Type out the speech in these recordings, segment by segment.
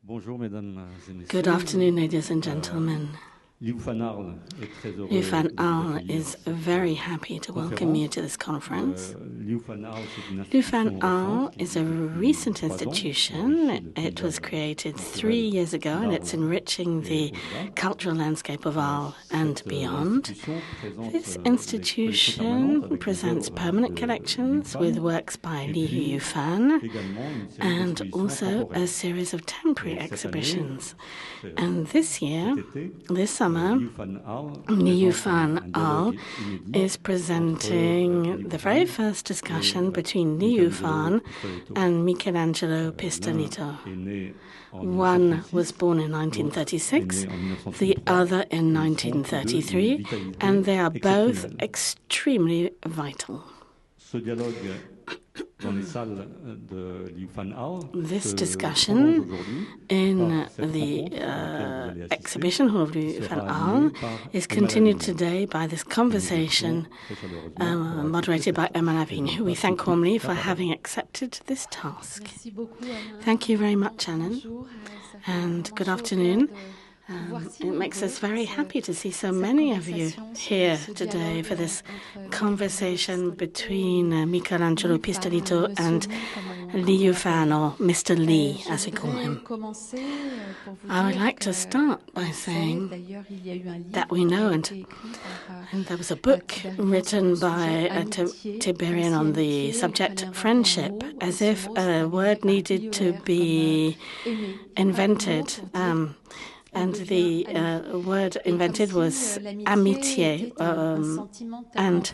Good afternoon, ladies and gentlemen. Lee Ufan Arles is very happy to welcome you to this conference. Lee Ufan Arles is a recent institution. It was created 3 years ago, and it's enriching the cultural landscape of Arles and beyond. This institution presents permanent collections with works by Lee Ufan and also a series of temporary exhibitions. And this year, this summer, Lee Ufan Arles is presenting the very first discussion between Lee Ufan and Michelangelo Pistoletto. One was born in 1936, the other in 1933, and they are both extremely vital. This discussion in the exhibition hall of Lee Ufan Arles is continued today by this conversation moderated by Emma Lavigne, who we thank warmly for having accepted this task. Thank you very much, Alan, and good afternoon. It makes us very happy to see so many of you here today for this conversation between Michelangelo Pistoletto and Lee Ufan, or Mr. Lee, as we call him. I would like to start by saying that we know, and there was a book written by Tiberian on the subject friendship, as if a word needed to be invented. And the word invented was amitié. And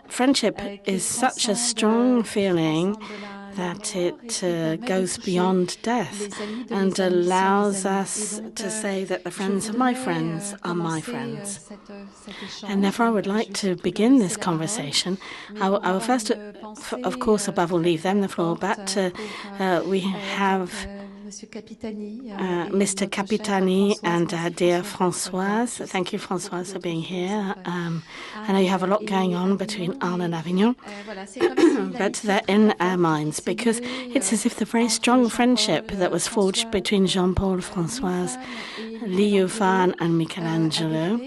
friendship is such a strong feeling that it goes beyond death and allows us to say that the friends of my friends are my friends. And therefore, I would like to begin this conversation. I will first, of course, above all, leave them the floor, but we have Mr. Capitani and dear Françoise. Thank you, Françoise, for being here. I know you have a lot going on between Arles and Avignon, but they're in our minds because it's as if the very strong friendship that was forged between Jean-Paul, Françoise, Lee Ufan and Michelangelo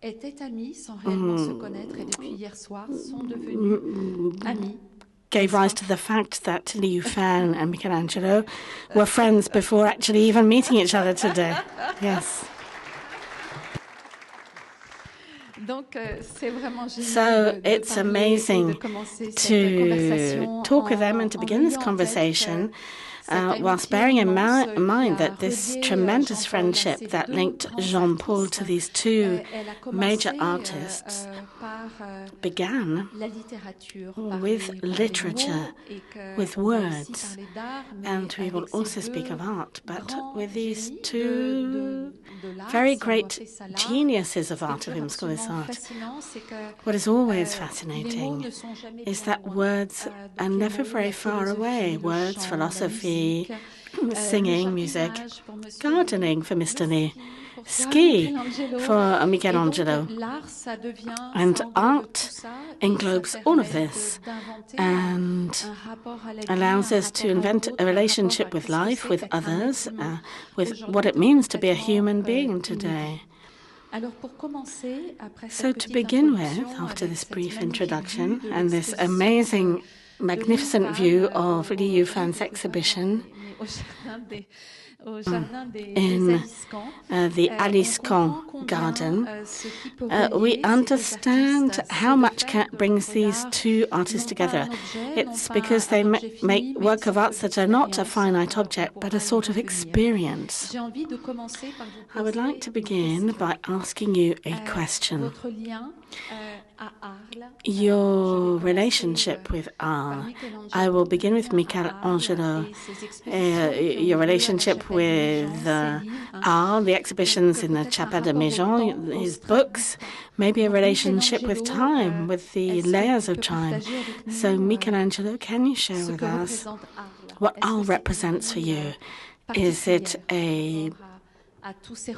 étaient amis sans réellement se connaître et depuis hier soir sont devenus amis. Gave rise to the fact that Lee Ufan and Michelangelo were friends before actually even meeting each other today. Yes. So it's amazing to talk with them and to begin this conversation whilst bearing in mind that this tremendous friendship that linked Jean-Paul to these two major artists began with literature, with words, and we will also speak of art, but with these two very great geniuses of art, of Imscolis art. What is always fascinating is that words are never very far away. Words, philosophy, singing, music, gardening for Mr. Lee, ski for Michelangelo. And art englobes all of this and allows us to invent a relationship with life, with others, with what it means to be a human being today. So to begin with, after this brief introduction and this amazing, magnificent view of Lee Ufan's exhibition in the Aliscan garden, we understand how much brings these two artists together. It's because they make work of arts that are not a finite object, but a sort of experience. I would like to begin by asking you a question. Your relationship with Arles. I will begin with Michelangelo. Your relationship with Arles, the exhibitions in the Chapelle de Maison, his books, maybe a relationship with time, with the layers of time. So, Michelangelo, can you share with us what Arles represents for you? Is it a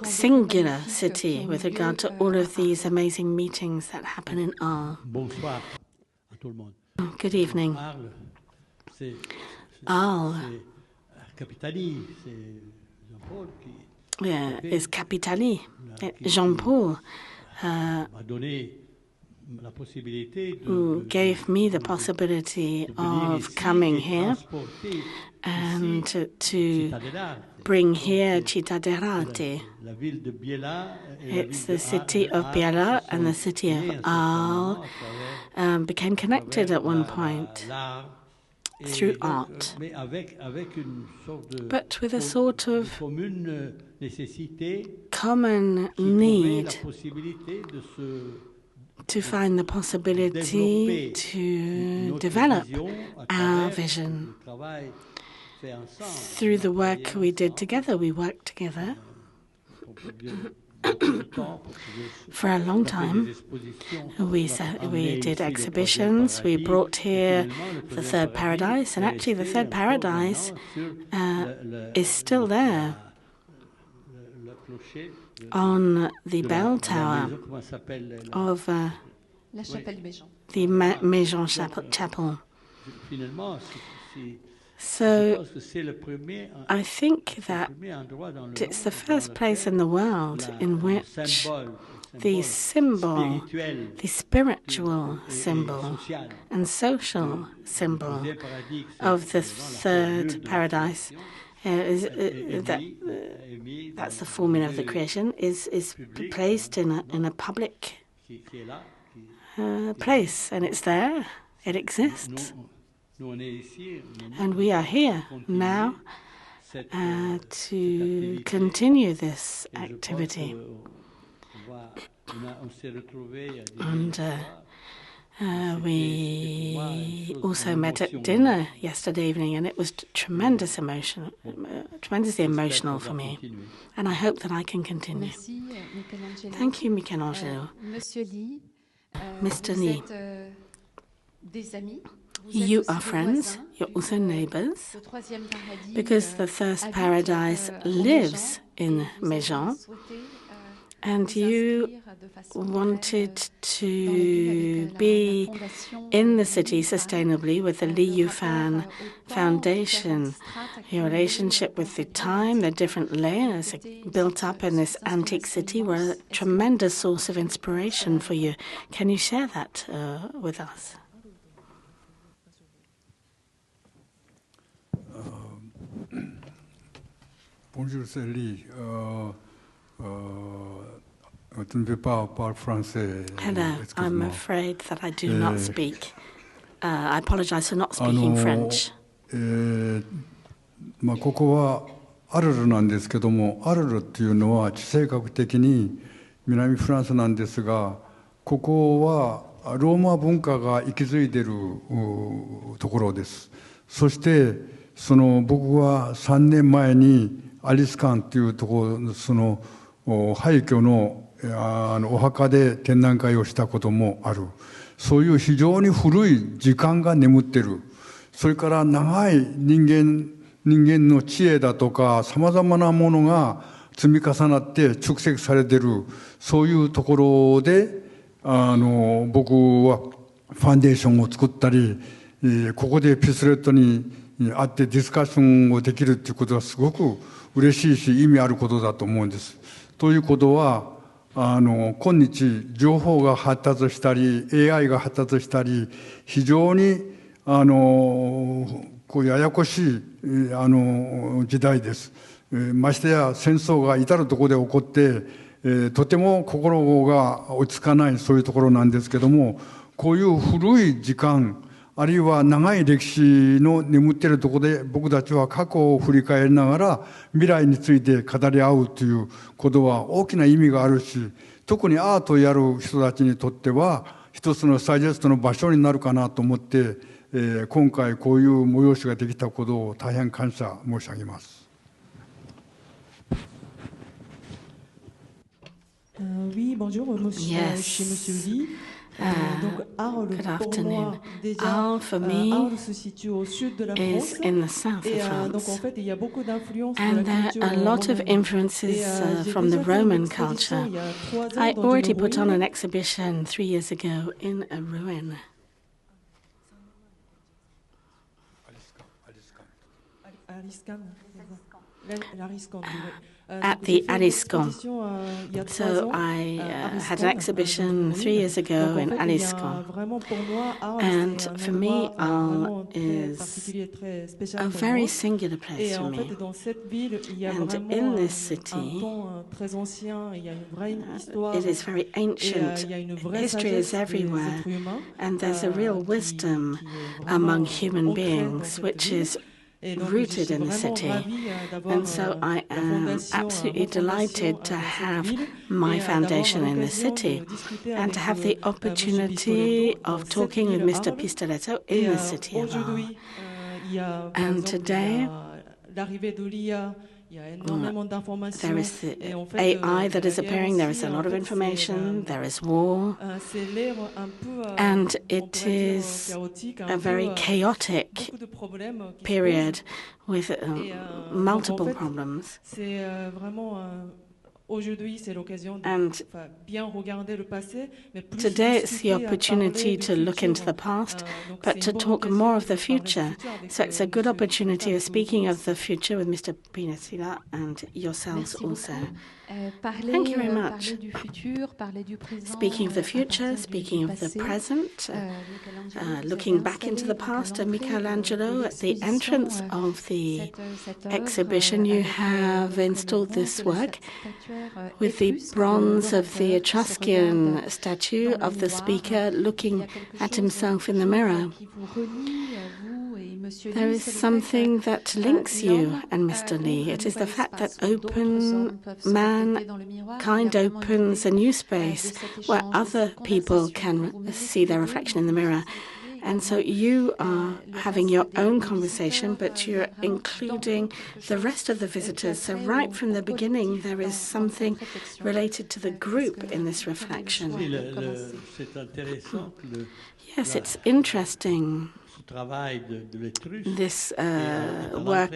singular city with regard to all of these amazing meetings that happen in Arles? Good evening. Arles is Capitali. Jean-Paul gave me the possibility of coming here and to bring here Città d'Arte. It's the city of Biella and the city of Arles became connected at one point through art, but with a sort of common need to find the possibility to develop our vision. Through the work we did together, we worked together for a long time. We did exhibitions. We brought here the Third Paradise, and actually the Third Paradise is still there on the bell tower of the Maison Chapel. So I think that it's the first place in the world in which the symbol, the spiritual symbol and social symbol of the Third Paradise, that's the formula of the creation, is placed in a public place, and it's there, it exists. And we are here now to continue this activity. And we also met at dinner yesterday evening, and it was tremendously emotional for me. And I hope that I can continue. Thank you, Michelangelo. Mr. Lee, you are friends, you're also neighbors, because the Third Paradise lives in Maison, and you wanted to be in the city sustainably with the Lee Ufan Foundation. Your relationship with the time, the different layers built up in this antique city were a tremendous source of inspiration for you. Can you share that with us? Bonjour, c'est Lee. Tu ne veux pas parler français. Hello, I'm afraid that I do not speak. I apologize for not speaking French. ここはアルルなんですけども、アルルっていうのは地政学的に南フランスなんですが、ここはローマ文化が息づいているところです。そして僕は3年前にアリス館っていうところ、廃墟のお墓で展覧会をしたこともある。そういう非常に古い時間が眠ってる。それから長い人間の知恵だとかさまざまなものが積み重なって蓄積されてる、そういうところで僕はファンデーションを作ったり、ここでピスレットに会ってディスカッションをできるっていうことはすごく嬉しいし意味あることだと思うんです。ということは今日情報が発達したり AI が発達したり非常にこうややこしい時代です。ましてや戦争が至るところで起こって、とても心が落ち着かないそういうところなんですけども、こういう古い時間あるいは長い歴史の眠っているところで僕たちは過去を振り返りながら未来について語り合うということは大きな意味があるし、特にアートをやる人たちにとっては一つのサイジェストの場所になるかなと思って、今回こういう催しができたことを大変感謝申し上げます。Oui, bonjour, monsieur Lee. Good afternoon. Arles, for me, is in the south of France. And there are a lot of influences from the Roman culture. I already put on an exhibition 3 years ago in a ruin. at the Ariscon. So I had an exhibition 3 years ago in Ariscon. And for me, Arles is a very singular place for me. And in this city, it is very ancient. History is everywhere. And there's a real wisdom among human beings, which is rooted in the city. And so I am absolutely delighted to have my foundation in the city and to have the opportunity of talking with Mr. Pistoletto in the city of Arles. And today, there is the AI that is appearing, there is a lot of information, there is war, and it is a very chaotic period with multiple problems. And today it's the opportunity to look into the past, but to talk more of the future. So it's a good opportunity of speaking of the future with Mr. Pistoletto and yourselves also. Thank you very much. Speaking of the future, speaking of the present, looking back into the past, Michelangelo, at the entrance of the exhibition, you have installed this work with the bronze of the Etruscan statue of the speaker looking at himself in the mirror. There is something that links you and Mr. Lee. It is the fact that mankind opens a new space where other people can see their reflection in the mirror. And so you are having your own conversation, but you're including the rest of the visitors. So right from the beginning, there is something related to the group in this reflection. Yes, it's interesting. This work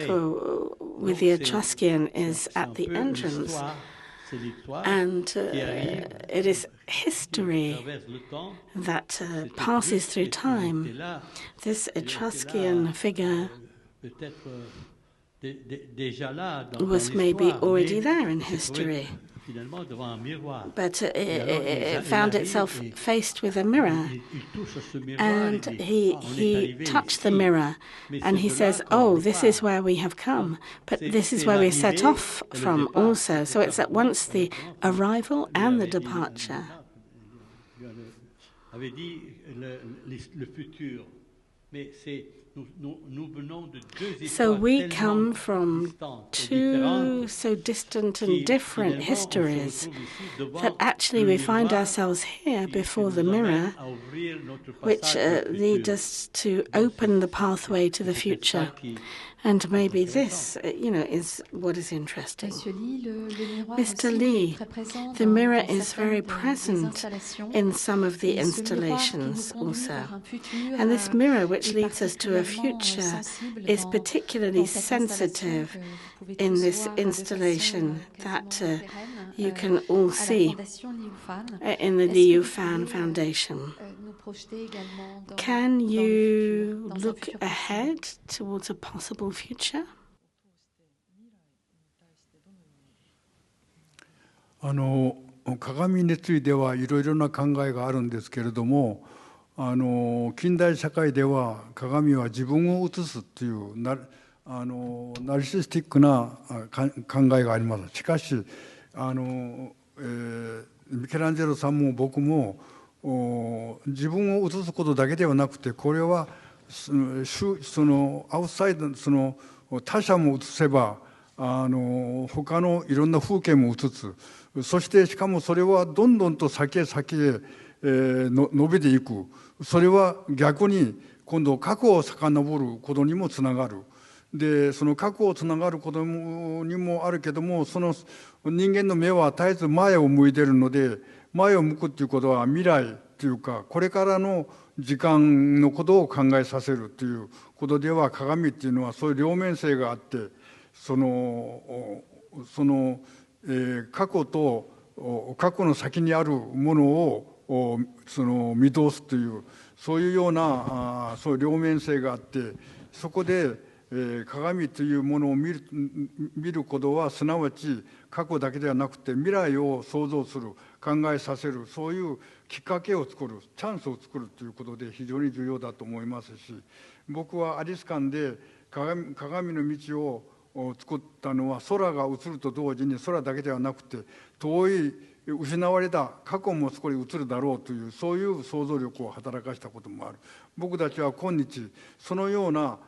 with the Etruscan is at the entrance, and it is history that passes through time. This Etruscan figure was maybe already there in history, but it found itself faced with a mirror, and he touched the mirror, and he says, oh, this is where we have come, but this is where we set off from also. So it's at once the arrival and the departure. So we come from two so distant and different histories that actually we find ourselves here before the mirror, which lead us to open the pathway to the future. And maybe this, is what is interesting. Mr. Lee, the mirror is very present in some of the installations also. And this mirror, which leads us to a future, is particularly sensitive in this installation that you can all see in the Lee Ufan Foundation. Can you look ahead towards a possible future? 鏡についてはいろいろな考えがあるんですけれども、近代社会では鏡は自分を映すというナルシスティックな考えがあります。しかしミケランジェロさんも僕も自分を映すことだけではなくて、これはそのアウトサイド、その他者も映せば他のいろんな風景も映す。そしてしかもそれはどんどんと先へ先へ伸びていく。それは逆に今度過去を遡ることにもつながる。でその過去をつながることにもあるけども、その人間の目は絶えず前を向いているので、前を向くっていうことは未来というかこれからの時間のことを考えさせるということでは、鏡っていうのはそういう両面性があって、その過去と過去の先にあるものを見通すという、そういうようなそういう両面性があって、そこで鏡というものを見ることはすなわち過去だけではなくて未来を想像する、考えさせる、そういうきっかけを作る、チャンスを作るということで非常に重要だと思いますし、僕はアリス館で鏡の道を作ったのは空が映ると同時に空だけではなくて遠い失われた過去もそこに映るだろうというそういう想像力を働かしたこともある。僕たちは今日そのような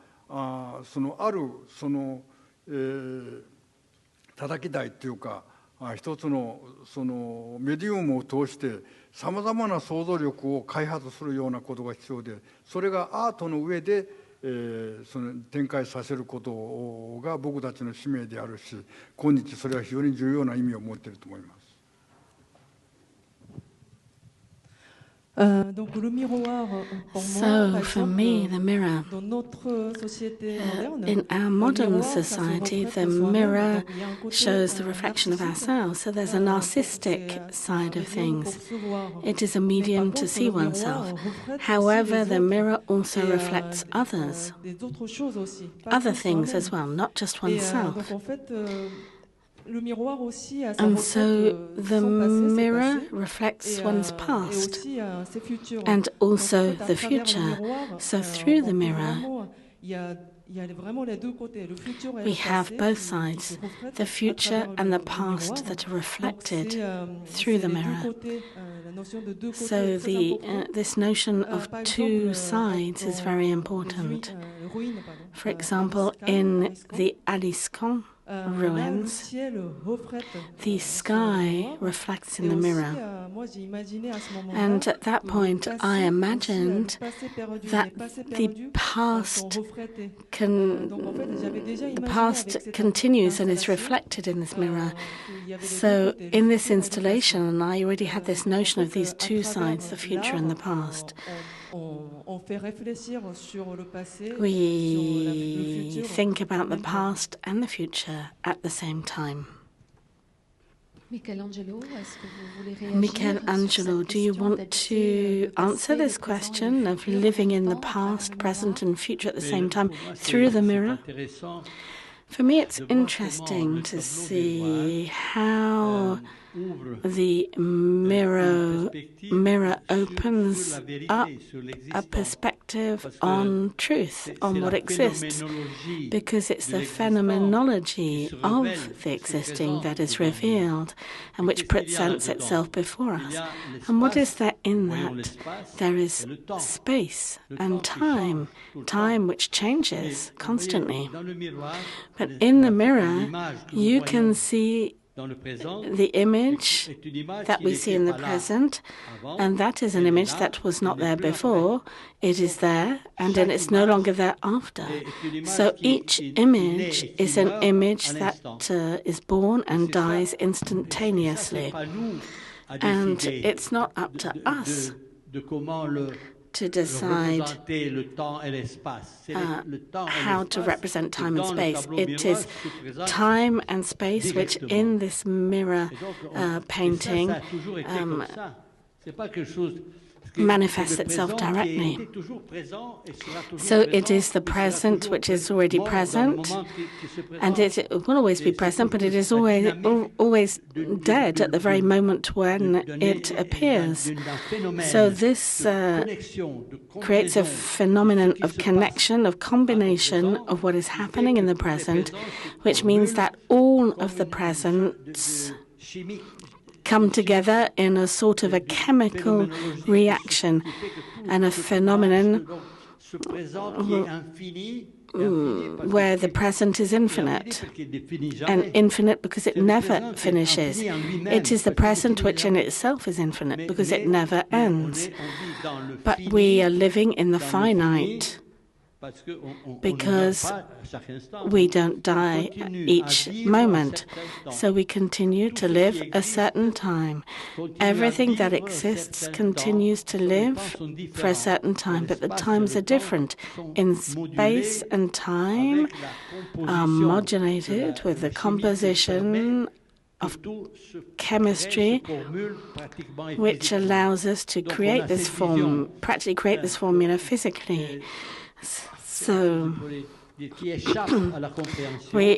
叩き台というか一つのメディウムを通してさまざまな想像力を開発するようなことが必要で、それがアートの上で展開させることが僕たちの使命であるし、今日それは非常に重要な意味を持っていると思います。Donc le miroir, pour So, moi, for me, the mirror, dans notre société moderne, in our modern miroir, ça se society, reflète the soi-même. mirror Donc, il y a un côté, shows the reflection of narcissique. ourselves. So there's a narcissistic side of things. It is a medium to see oneself. However, the mirror also reflects others, other things as well, not just oneself. And so the mirror reflects one's past and also the future. So through the mirror, we have both sides, the future and the past that are reflected through the mirror. So this notion of two sides is very important. For example, in the Aliscan ruins, the sky reflects in the mirror. And at that point, I imagined that the past continues and is reflected in this mirror. So in this installation, I already had this notion of these two sides, the future and the past. We think about the past and the future at the same time. Michelangelo, do you want to answer this question of living in the past, present and future at the same time through the mirror? For me, it's interesting to see how the mirror opens up a perspective on truth, on what exists, because it's the phenomenology of the existing that is revealed and which presents itself before us. And what is there in that? There is space and time which changes constantly. But in the mirror, you can see the image that we see in the present, and that is an image that was not there before. It is there, and then it's no longer there after. So each image is an image that is born and dies instantaneously. And it's not up to us to decide how to represent time and space. It is time and space which in this mirror painting manifests itself directly. So it is the present which is already present, and it will always be present, but it is always dead at the very moment when it appears. So this creates a phenomenon of connection, of combination of what is happening in the present, which means that all of the presents come together in a sort of a chemical reaction and a phenomenon where the present is infinite, and infinite because it never finishes. It is the present which in itself is infinite because it never ends. But we are living in the finite because we don't die each moment. So we continue to live a certain time. Everything that exists continues to live for a certain time, but the times are different. In space and time are modulated with the composition of chemistry, which allows us to create this form, practically create this formula physically. So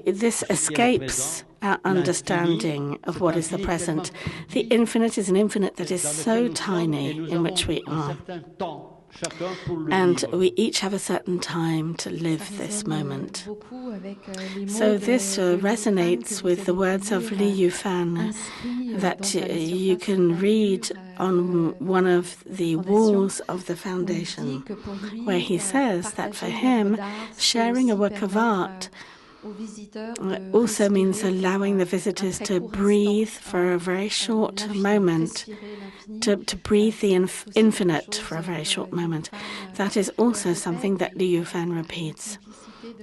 This escapes our understanding of what is the present. The infinite is an infinite that is so tiny in which we are. And we each have a certain time to live this moment. So this resonates with the words of Lee Ufan that you can read on one of the walls of the foundation, where he says that for him, sharing a work of art also means allowing the visitors to breathe for a very short moment, to breathe the infinite for a very short moment. That is also something that Lee Ufan repeats,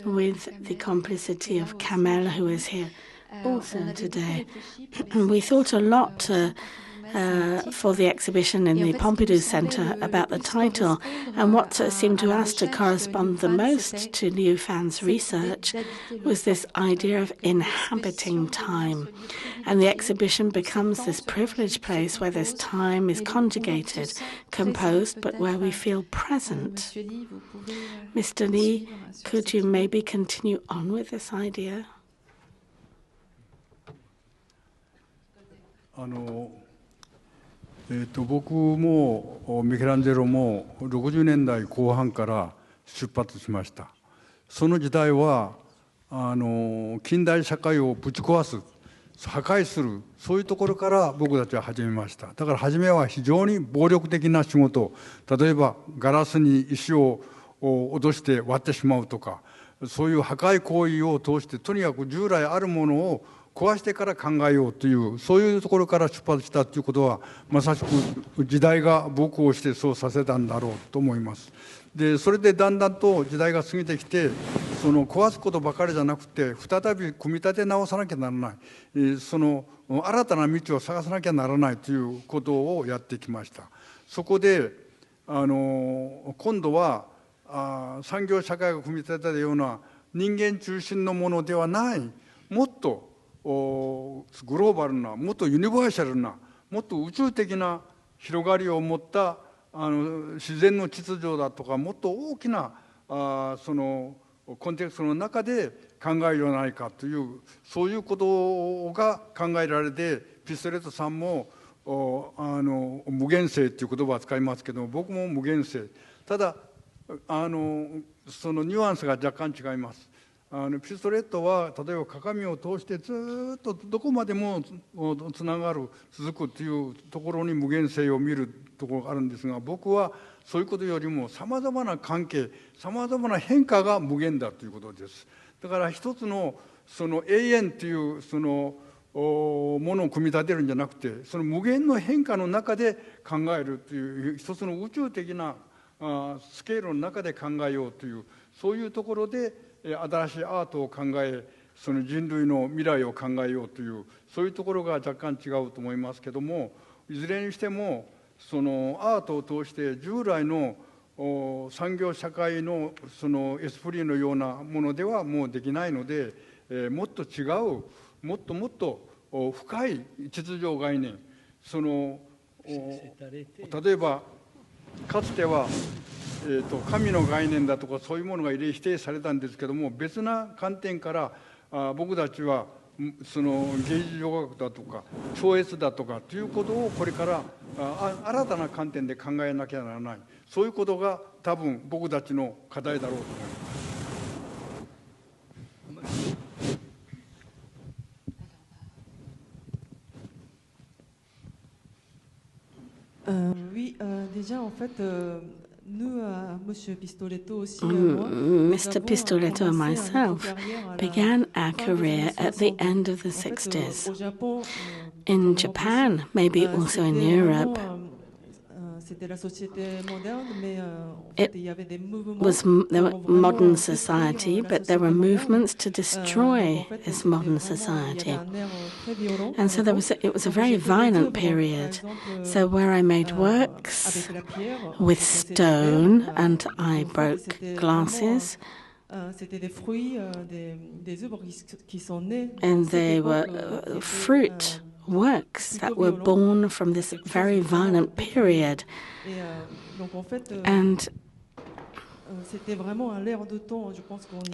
with the complicity of Kamel, who is here also today. We thought a lot for the exhibition in the Pompidou Center about the title, and what seemed to us to correspond the most to Lee Ufan's research was this idea of inhabiting time. And the exhibition becomes this privileged place where this time is conjugated, composed, but where we feel present. Mr. Lee, could you maybe continue on with this idea? 僕もミケランジェロも60年代後半から出発しました。その時代は近代社会をぶち壊す、破壊する、そういうところから僕たちは始めました。だから初めは非常に暴力的な仕事、例えばガラスに石を脅して割ってしまうとか、そういう破壊行為を通してとにかく従来あるものを壊してから考えようという、そういうところから出発したということは、まさしく時代が僕をしてそうさせたんだろうと思います。でそれでだんだんと時代が過ぎてきて、その壊すことばかりじゃなくて再び組み立て直さなきゃならない、その新たな道を探さなきゃならないということをやってきました。そこで今度は産業社会が組み立てたような人間中心のものではない、もっとグローバルな、もっとユニバーサルな、もっと宇宙的な広がりを持った自然の秩序だとか、もっと大きなそのコンテクストの中で考えようないかという、そういうことが考えられて、ピストレットさんも無限性という言葉を使いますけども、僕も無限性。ただそのニュアンスが若干違います。ピストレットは例えば鏡を通してずっとどこまでもつながる、続くというところに無限性を見るところがあるんですが、僕はそういうことよりもさまざまな関係、さまざまな変化が無限だということです。だから一つのその永遠というそのものを組み立てるんじゃなくて、その無限の変化の中で考えるという一つの宇宙的なスケールの中で考えようという、そういうところで新しいアートを考え、その人類の未来を考えようという、そういうところが若干違うと思いますけども、いずれにしてもそのアートを通して従来の産業社会のそのエスプリのようなものではもうできないので、もっと違う、もっともっと深い秩序概念、その例えばかつては神の概念だとかそういうものが否定されたんですけども、別な観点から僕たちはその芸術上学だとか超越だとかということをこれから新たな観点で考えなきゃならない、そういうことが多分僕たちの課題だろうと思います。Oui, déjà en fait, nous, Monsieur Pistoletto aussi, moi, Mr. Pistoletto and myself began our career at the end of the 60s. In Japan, maybe also in Europe, it was the modern society, but there were movements to destroy this modern society. And so it was a very violent period. So where I made works with stone and I broke glasses, and they were fruit works that were born from this very violent period. And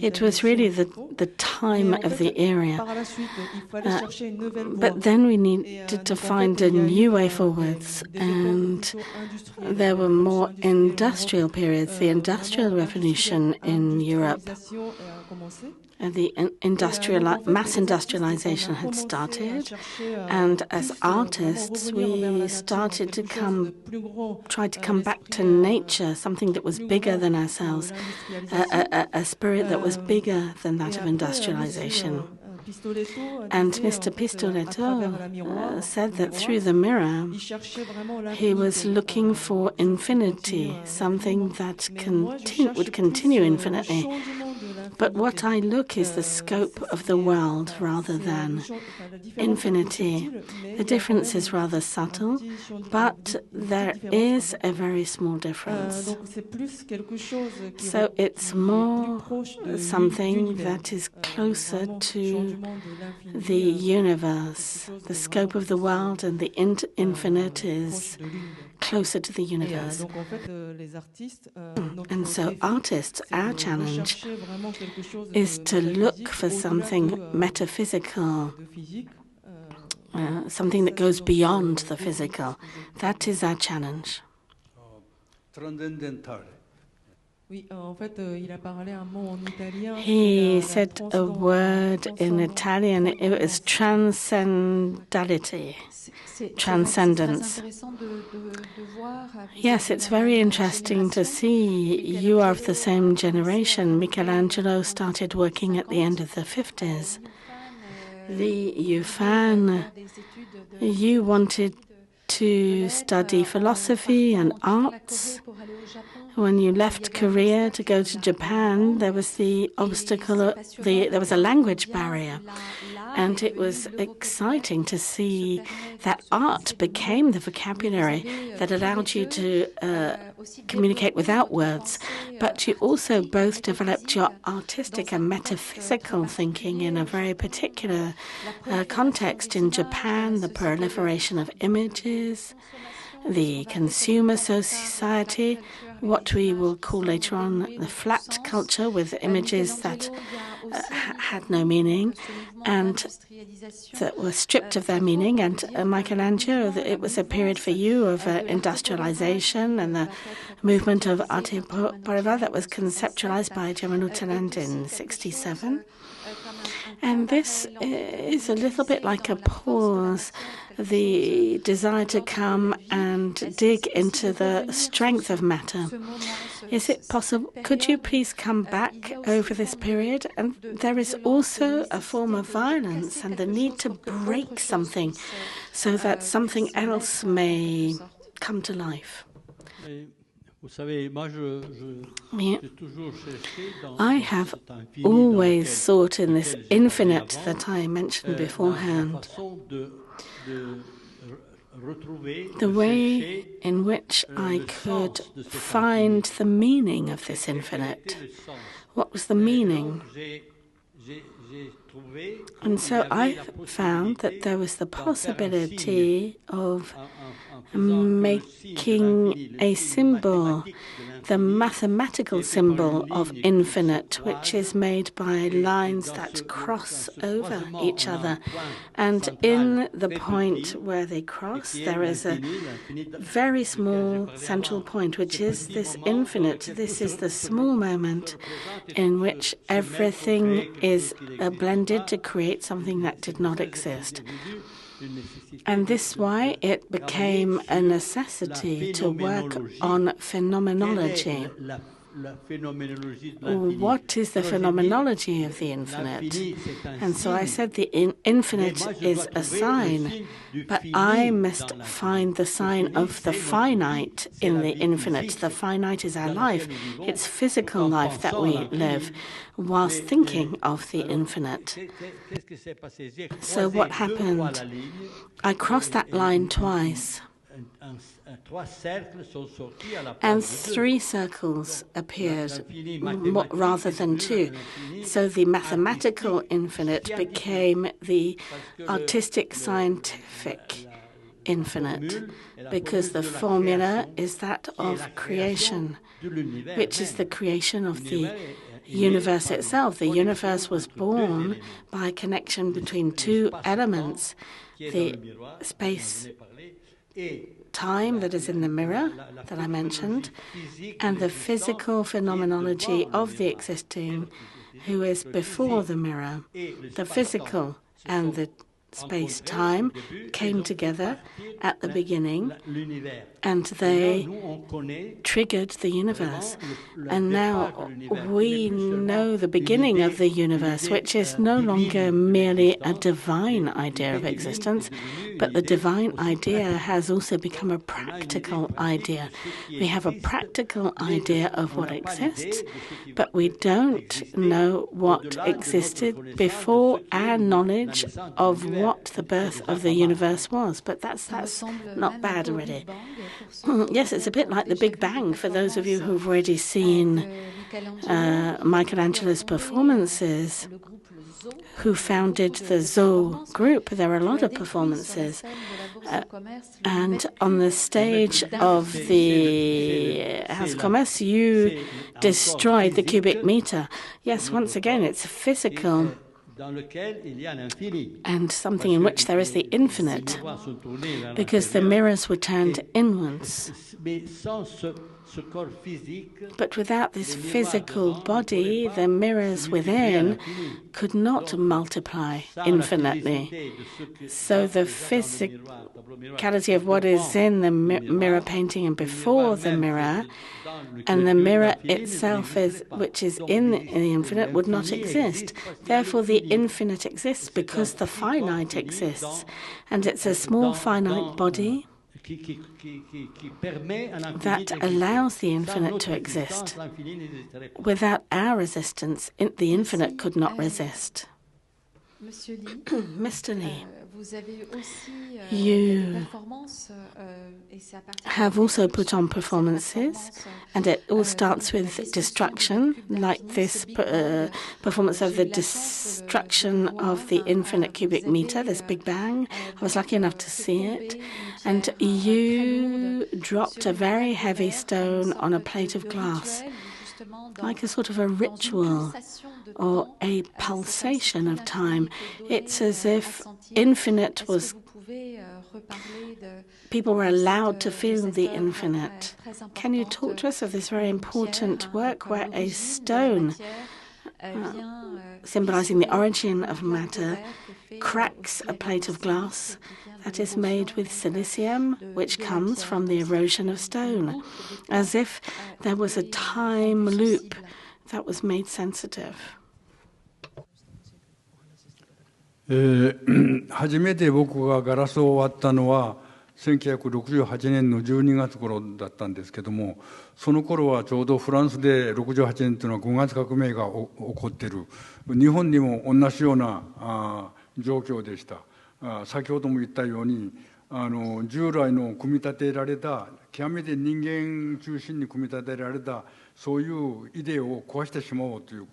It was really the time of the era. But then we needed to find a new way forwards, and there were more industrial periods. The Industrial Revolution in Europe, the mass industrialization had started, and as artists we started to try to come back to nature, something that was bigger than ourselves, a spirit that was bigger than that of industrialization. And Mr. Pistoletto said that through the mirror he was looking for infinity, something that would continue infinitely. But what I look is the scope of the world rather than infinity. The difference is rather subtle, but there is a very small difference. So it's more something that is closer to the universe. The scope of the world and the infinite is closer to the universe. And so artists, our challenge is to look for something metaphysical, something that goes beyond the physical. That is our challenge. He said a word in Italian. It was transcendality, transcendence. Yes, it's very interesting to see. You are of the same generation. Michelangelo started working at the end of the 50s. Lee Ufan, you wanted to study philosophy and arts. When you left Korea to go to Japan, there was the obstacle, there was a language barrier. And it was exciting to see that art became the vocabulary that allowed you to communicate without words. But you also both developed your artistic and metaphysical thinking in a very particular context. In Japan, the proliferation of images, the consumer society, what we will call later on the flat culture, with images that had no meaning and that were stripped of their meaning. And Michelangelo, it was a period for you of industrialization and the movement of arte povera that was conceptualized by German Utterland in 1967. And this is a little bit like a pause, the desire to come and dig into the strength of matter. Is it possible? Could you please come back over this period? And there is also a form of violence and the need to break something so that something else may come to life. I have always sought in this infinite that I mentioned beforehand, the way in which I could find the meaning of this infinite. What was the meaning? And so I found that there was the possibility of making a symbol, the mathematical symbol of infinite, which is made by lines that cross over each other. And in the point where they cross, there is a very small central point, which is this infinite. This is the small moment in which everything is blended to create something that did not exist. And this is why it became a necessity to work on phenomenology. What is the phenomenology of the infinite? And so I said the infinite is a sign, but I must find the sign of the finite in the infinite. The finite is our life. It's physical life that we live whilst thinking of the infinite. So what happened? I crossed that line twice. And 3 circles appeared rather than 2. So the mathematical infinite became the artistic scientific infinite, because the formula is that of creation, which is the creation of the universe itself. The universe was born by a connection between two elements, the space-time that is in the mirror that I mentioned, and the physical phenomenology of the existing, who is before the mirror. The physical and the space-time came together at the beginning, and they triggered the universe. And now we know the beginning of the universe, which is no longer merely a divine idea of existence, but the divine idea has also become a practical idea. We have a practical idea of what exists, but we don't know what existed before our knowledge of what the birth of the universe was. But that's not bad already. Yes, it's a bit like the Big Bang for those of you who've already seen Michelangelo's performances, who founded the Zoo group. There are a lot of performances. And on the stage of the House of Commerce, you destroyed the cubic meter. Yes, once again, it's physical and something in which there is the infinite, because the mirrors were turned inwards. But without this physical body, the mirrors within could not multiply infinitely. So the physicality of what is in the mirror painting and before the mirror, and the mirror itself, which is in the infinite, would not exist. Therefore, the infinite exists because the finite exists. And it's a small finite body that allows the infinite to exist. Without our resistance, the infinite could not resist. Mr. Lee, you have also put on performances, and it all starts with destruction, like this performance of the destruction of the infinite cubic meter, this Big Bang. I was lucky enough to see it. And you dropped a very heavy stone on a plate of glass, like a sort of a ritual or a pulsation of time. It's as if infinite was... People were allowed to feel the infinite. Can you talk to us of this very important work where a stone, symbolizing the origin of matter, cracks a plate of glass that is made with silicium, which comes from the erosion of stone, as if there was a time loop that was made sensitive. 初めて僕がガラスを割ったのは1968年の12月頃だったんですけども、その頃はちょうどフランスで68年というのは5月革命が起こっている、日本にも同じような状況でした。先ほども言ったように従来の組み立てられた、極めて人間中心に組み立てられたそういうイデアを壊してしまおうという、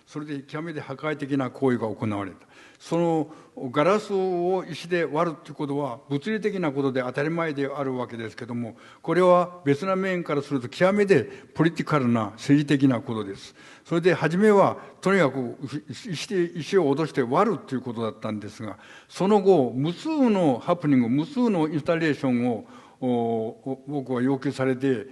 それで極めて破壊的な行為が行われた。そのガラスを石で割るということは物理的なことで当たり前であるわけですけども、これは別な面からすると極めてポリティカルな政治的なことです。それで初めはとにかく石を脅して割るということだったんですが、その後無数のハプニング、無数のインスタレーションを僕は要求されて、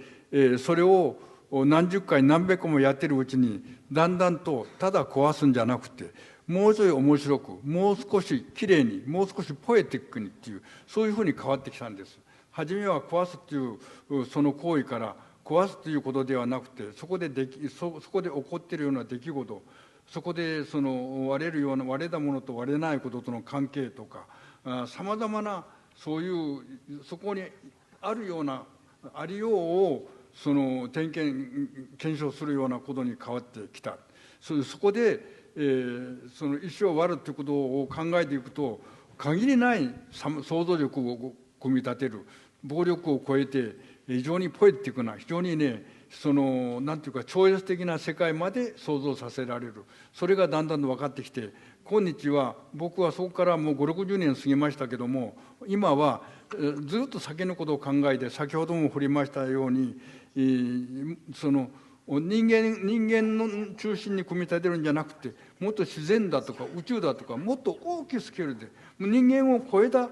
それを何十回何百個もやってるうちにだんだんとただ壊すんじゃなくて、もうちょい面白く、もう少しきれいに、もう少しポエティックにっていう、そういうふうに変わってきたんです。初めは壊すっていうその行為から壊すということではなくて、そこで起こっているような出来事、そこでその割れるような、割れたものと割れないこととの関係とか、さまざまなそういうそこにあるようなありようをその検証するようなことに変わってきた。そこでその石を割るということを考えていくと、限りない想像力を組み立てる、暴力を超えて非常にポエティックな、非常にねなんていうか超越的な世界まで想像させられる。それがだんだんと分かってきて、今日は僕はそこからもう5、60年過ぎましたけども、今はずっと先のことを考えて、先ほども振りましたように、人間の中心に組み立てるんじゃなくて、もっと自然だとか宇宙だとか、もっと大きいスケールで人間を超えた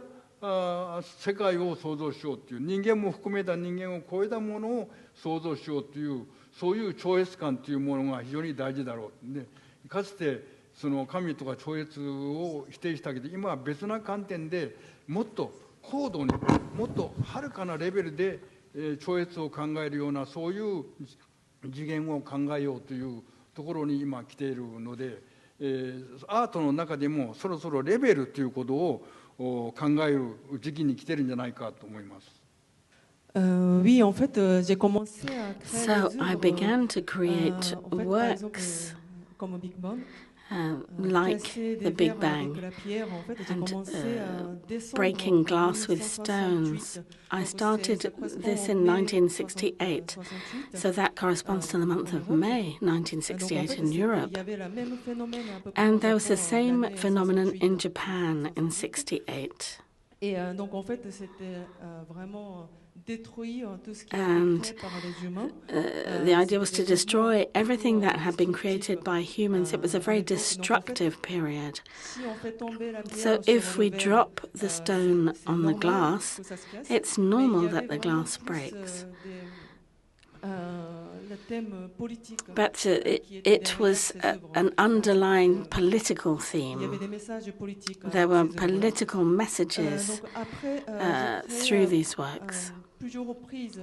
世界を創造しようという、人間も含めた人間を超えたものを創造しようという、そういう超越感というものが非常に大事だろう。でかつて神とか超越を否定したけど、今は別な観点でもっと高度に、もっと遥かなレベルで超越を考えるような、そういう次元を考えようというところに今来ているので、アートの中でもそろそろレベルということを考える時期に来てるんじゃないかと思います。Oui, en fait, j'ai commencé à créer So des I œuvres, began to create en fait, par exemple, works comme Big Bang. like Casser the des Big verres Bang avec la pierre, en fait, j'ai and commencé à descendre breaking en glass with 1968. stones. I Donc, started ça correspond this au in mai 1968, 68. so that corresponds to the month of May Donc, en 1968 fait, in il Europe. y avait le même phénomène à peu près And au there was the Japon, same l'année phenomenon 68. in Japan in 68. Et donc, en fait, c'était vraiment détruire tout ce qui a And été créé par les humains. The idea was to destroy everything that had been created by humans. It was a very destructive period. Si on fait tomber la So pierre if sur we le verre, drop the stone c'est on the normal glass, que ça se casse. it's Mais il normal y that avait the vraiment glass plus, breaks. Le thème politique But qui était it derrière was ces œuvres. an underlying political Il y avait theme. des messages politiques There dans were ces œuvres-là. political messages Donc après, j'ai through créé these works. plusieurs reprises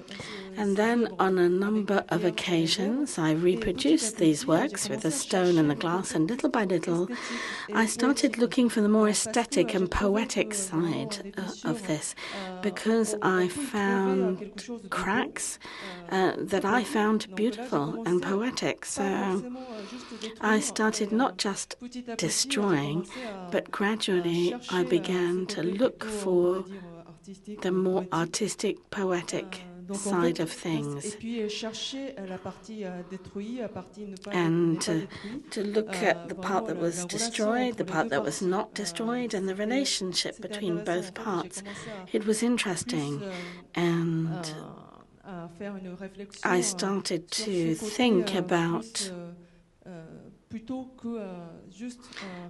And ces then, œuvres on a avec number la of pierre et les verres. occasions, I Et petit à reproduced these petit, works j'ai with the commencé à stone and the chercher le glass, côté and little by plus little, esthétique et I started poétique. looking for the more Parce que aesthetic j'ai and trouvé poetic que vraiment side des fissures, of this, because on I peut y trouver found quelque chose de beau, cracks très that I beau. found Donc là, j'ai beautiful and commencé poetic. pas So forcément juste I détruire, started mais not just petit à petit, j'ai destroying, commencé à but gradually I chercher began ce to côté look plutôt, on for pourrait dire, artistique, the more poétique. artistic, poetic Donc en side fait, of things. et puis chercher la partie détruite, la partie ne pas And détruite. to look at the part that was La relation destroyed, the entre les part deux that was parties, not destroyed, and the c'était relationship between intéressant. both En fait, parts. j'ai commencé It was à interesting, plus, and à faire une réflexion I started sur to ce côté, think about plus, plutôt que juste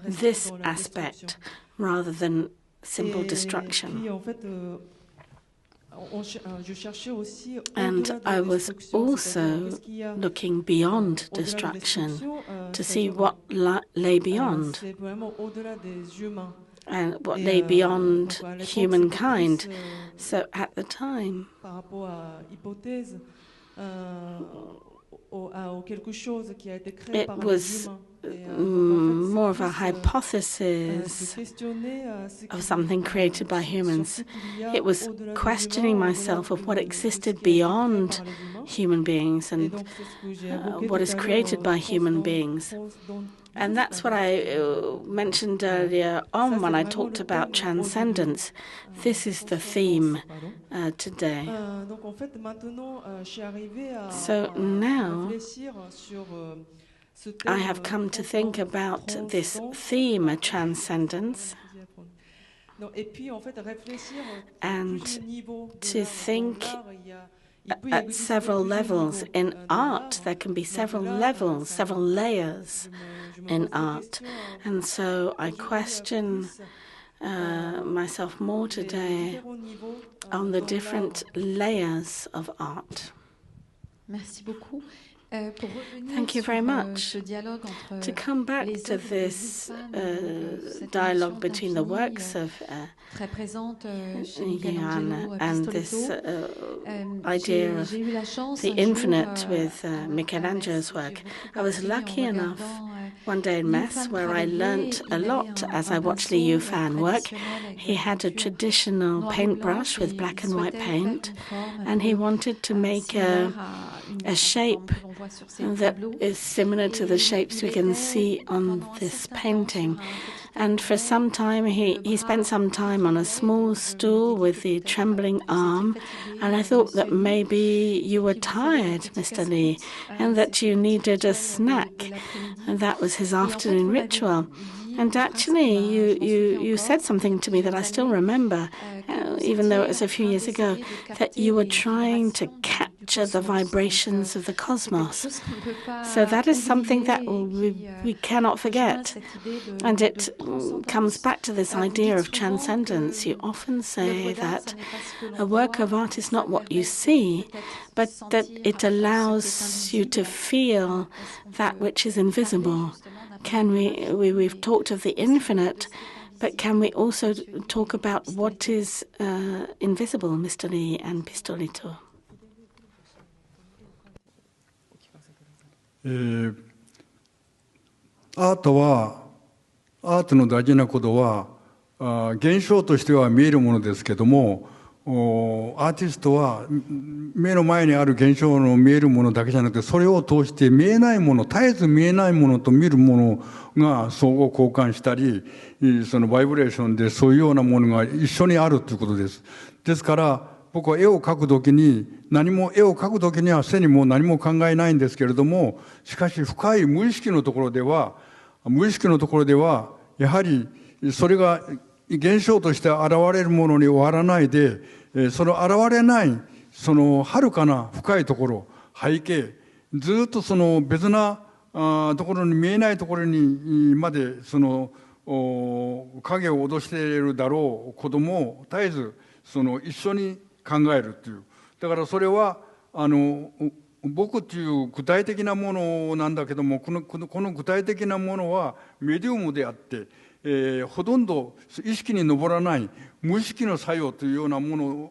rester this dans la aspect destruction. rather than simple Et destruction. puis en fait, je cherchais aussi And au-delà de I la was destruction, c'est-à-dire also qu'est-ce qu'il y a looking beyond au-delà de la destruction destruction, to see c'est-à-dire, what lay beyond, c'est vraiment au-delà des humains. and what Et, lay beyond donc à l'époque, c'était humankind. plus, So at the time, par rapport à hypothèse, au quelque chose qui a été créé it par les was humains. Et, donc, en fait, more of c'est a plus, hypothesis se questionner ce of qui, something created by sur humans. ce qu'il y a It was au-delà des questioning humains, myself au-delà of what de existed ce qui a été créé beyond par les humains. human beings Et and donc, c'est ce que j'ai évoqué what tout is à created l'heure, by human beings. And that's what I mentioned earlier on when I talked about transcendence. This is the theme today. Donc, en fait, maintenant, je suis arrivée à So now réfléchir sur ce I thème have come to think about this theme, transcendence, et puis, en fait, réfléchir and plusieurs niveaux de to l'art. think Dans l'art, il peut y at exister several plusieurs levels. niveaux, In dans art, l'art. there can be Donc, several là, levels, c'est several layers je me in pose des art. questions, And so I aujourd'hui, question plus, myself more les today différents niveaux, on the dans different l'art. layers of art. Merci beaucoup. Pour revenir Thank you very sur much. ce dialogue entre To come back les to œuvres de this cette dialogue notion between the d'infini, works of très présente chez Lee Michelangelo Ufan and this Pistoletto. idea of J'ai eu la chance the un jour, infinite with à Michelangelo's Metz, work. j'ai beaucoup I was appris lucky en enough regardant, one day in Lee Metz Ufan where I travailler. learnt a Il lot avait as un I watched Lee pinceau Ufan work. traditionnel avec de He la had a peinture traditional noir et paintbrush blanche, with et black il and white souhaitait paint, faire une forme un and he peu wanted to make similaire à a shape that is similar to the shapes we can see on this painting. And for some time, he spent some time on a small stool with the trembling arm, and I thought that maybe you were tired, Mr. Lee, and that you needed a snack. And that was his afternoon ritual. And actually, you said something to me that I still remember, even though it was a few years ago, that you were trying to capture the vibrations of the cosmos. So that is something that we cannot forget. And it comes back to this idea of transcendence. You often say that a work of art is not what you see, but that it allows you to feel that which is invisible. We've talked of the infinite, but can we also talk about what is invisible, Mr. Lee and Pistoletto? アートの大事なことは現象としては見えるものですけども、アーティストは目の前にある現象の見えるものだけじゃなくて、それを通して見えないもの、絶えず見えないものと見るものが相互交換したり、そのバイブレーションでそういうようなものが一緒にあるということです。ですから僕は絵を描くときには背にも何も考えないんですけれども、しかし深い無意識のところではやはりそれが現象として現れるものに終わらないで、その現れないその遥かな深いところ、背景、ずっとその別なところに見えないところにまでその影を脅しているだろう子供を絶えずその一緒に考えるっていう。だからそれは僕っていう具体的なものなんだけども、この具体的なものはメディウムであって、ほとんど意識に上らない無意識の作用というようなもの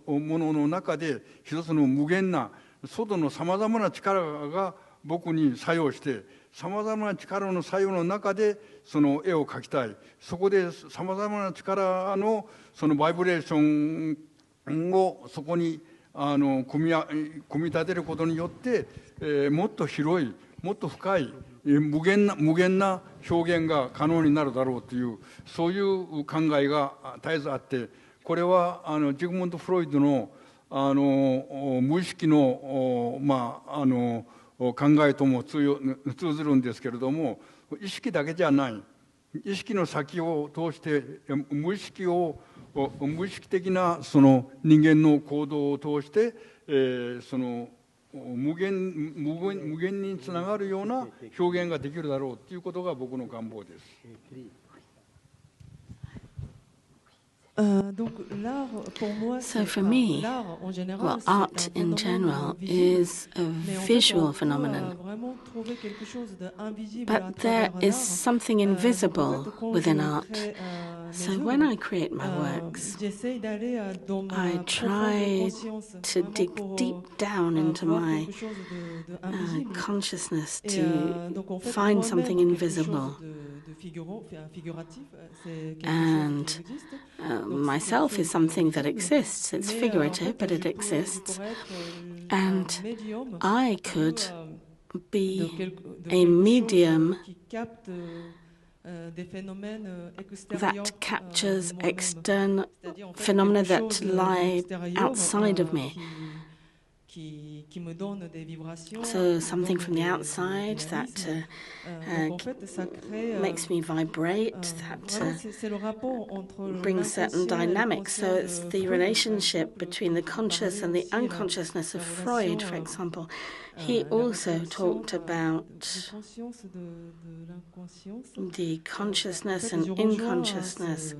の中で、一つの無限な外のさまざまな力が僕に作用して、さまざまな力の作用の中でその絵を描きたい。そこでさまざまな力のそのバイブレーションをそこに組み立てることによって、もっと広い、もっと深い無限な表現が可能になるだろうという、そういう考えが絶えずあって、これはジグムンド・フロイドの無意識の考えとも通ずるんですけれども、意識だけじゃない、意識の先を通して無意識的なその人間の行動を通して、その無限につながるような表現ができるだろうということが僕の願望です。So for me, well, art in general is a visual phenomenon, but there is something invisible within art. So when I create my works, I try to dig deep down into my consciousness to find something invisible. And myself is something that exists. It's figurative, but it exists. And I could be a medium that captures external phenomena that lie outside of me. So something from the outside that makes me vibrate, that brings certain dynamics. So it's the relationship between the conscious and the unconsciousness of Freud, for example. He also talked about the consciousness and unconsciousness.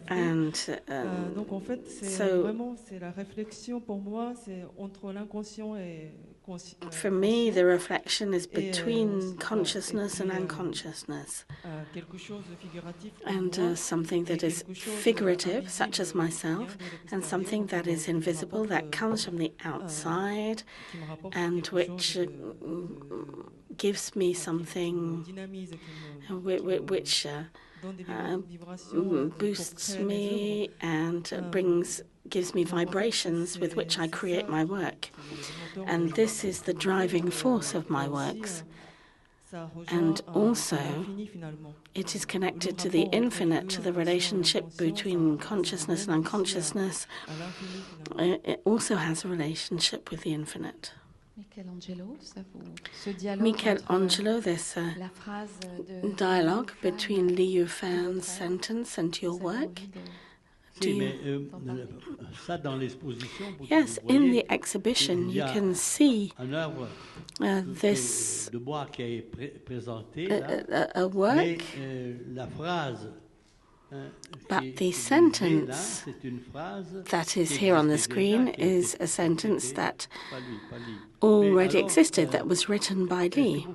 And so for me, the reflection is between consciousness and unconsciousness. And something that is figurative, such as myself, and something that is invisible, that comes from the outside, and which gives me something which boosts me and brings gives me vibrations with which I create my work. And this is the driving force of my works. And also, it is connected to the infinite, to the relationship between consciousness and unconsciousness. It also has a relationship with the infinite. Michelangelo, this dialogue between Lee Ufan's sentence and your work. Yes, in the exhibition you can see this a work, but the sentence that is here on the screen is a sentence that already existed, that was written by Lee.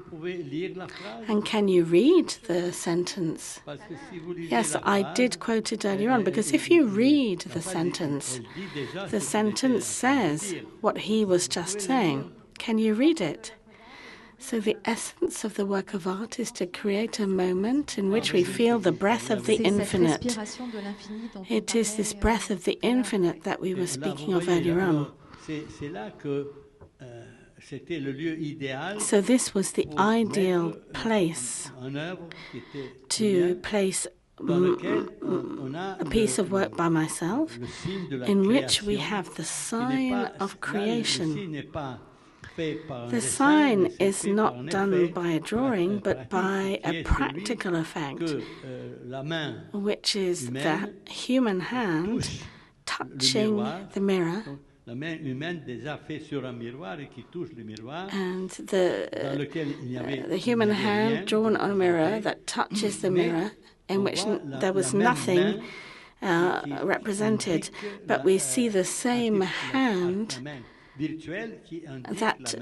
And can you read the sentence? Yes, I did quote it earlier on, because if you read the sentence says what he was just saying. Can you read it? So the essence of the work of art is to create a moment in which we feel the breath of the infinite. It is this breath of the infinite that we were speaking of earlier on. So this was the ideal place to place a piece of work by myself in which we have the sign of creation. The sign is not done by a drawing, but by a practical effect, which is the human hand touching the mirror, and the human hand drawn on a mirror that touches the mirror, in which there was nothing represented, but we see the same hand that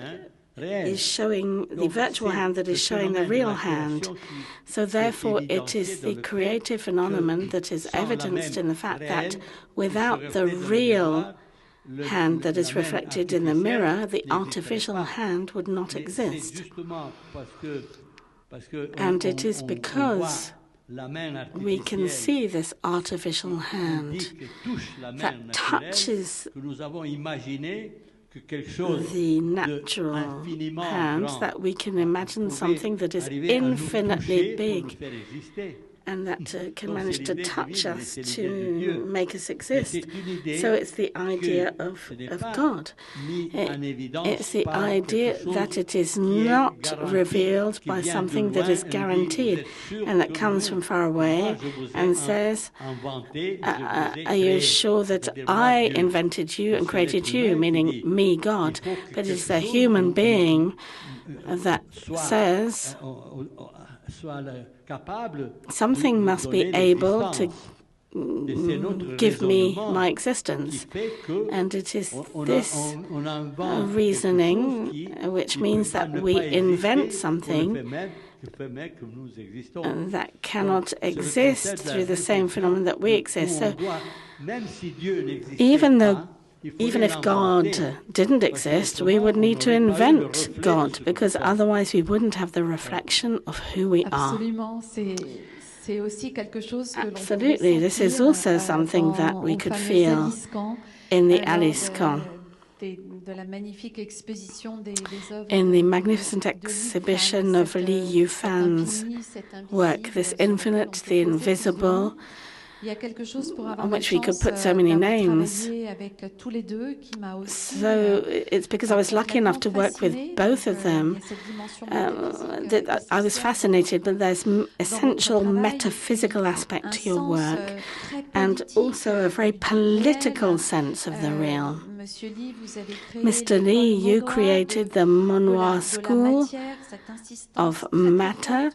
is showing, the virtual hand that is showing the real hand. So therefore it is the creative phenomenon that is evidenced in the fact that without the real hand that is reflected in the mirror, the artificial hand would not exist. And it is because we can see this artificial hand that touches the natural hands, that we can imagine something that is infinitely big and that can manage to touch us, to make us exist. So it's the idea of God. It's the idea that it is not revealed by something that is guaranteed and that comes from far away and says, are you sure that I invented you and created you, meaning me, God? But it's the human being that says, something must be able to give me my existence. And it is this reasoning which means that we invent something that cannot exist through the same phenomenon that we exist. So even if God didn't exist, we would need to invent God, because otherwise we wouldn't have the reflection of who we are. Absolutely, this is also something that we could feel in the Alice Camp. In the magnificent exhibition of Lee Ufan's work, this infinite, the invisible, on which we could put so many names. So it's because I was lucky enough to work with both of them that I was fascinated, but there's an essential metaphysical aspect to your work and also a very political sense of the real. Mr. Lee, you created the Monnoir School of Matter.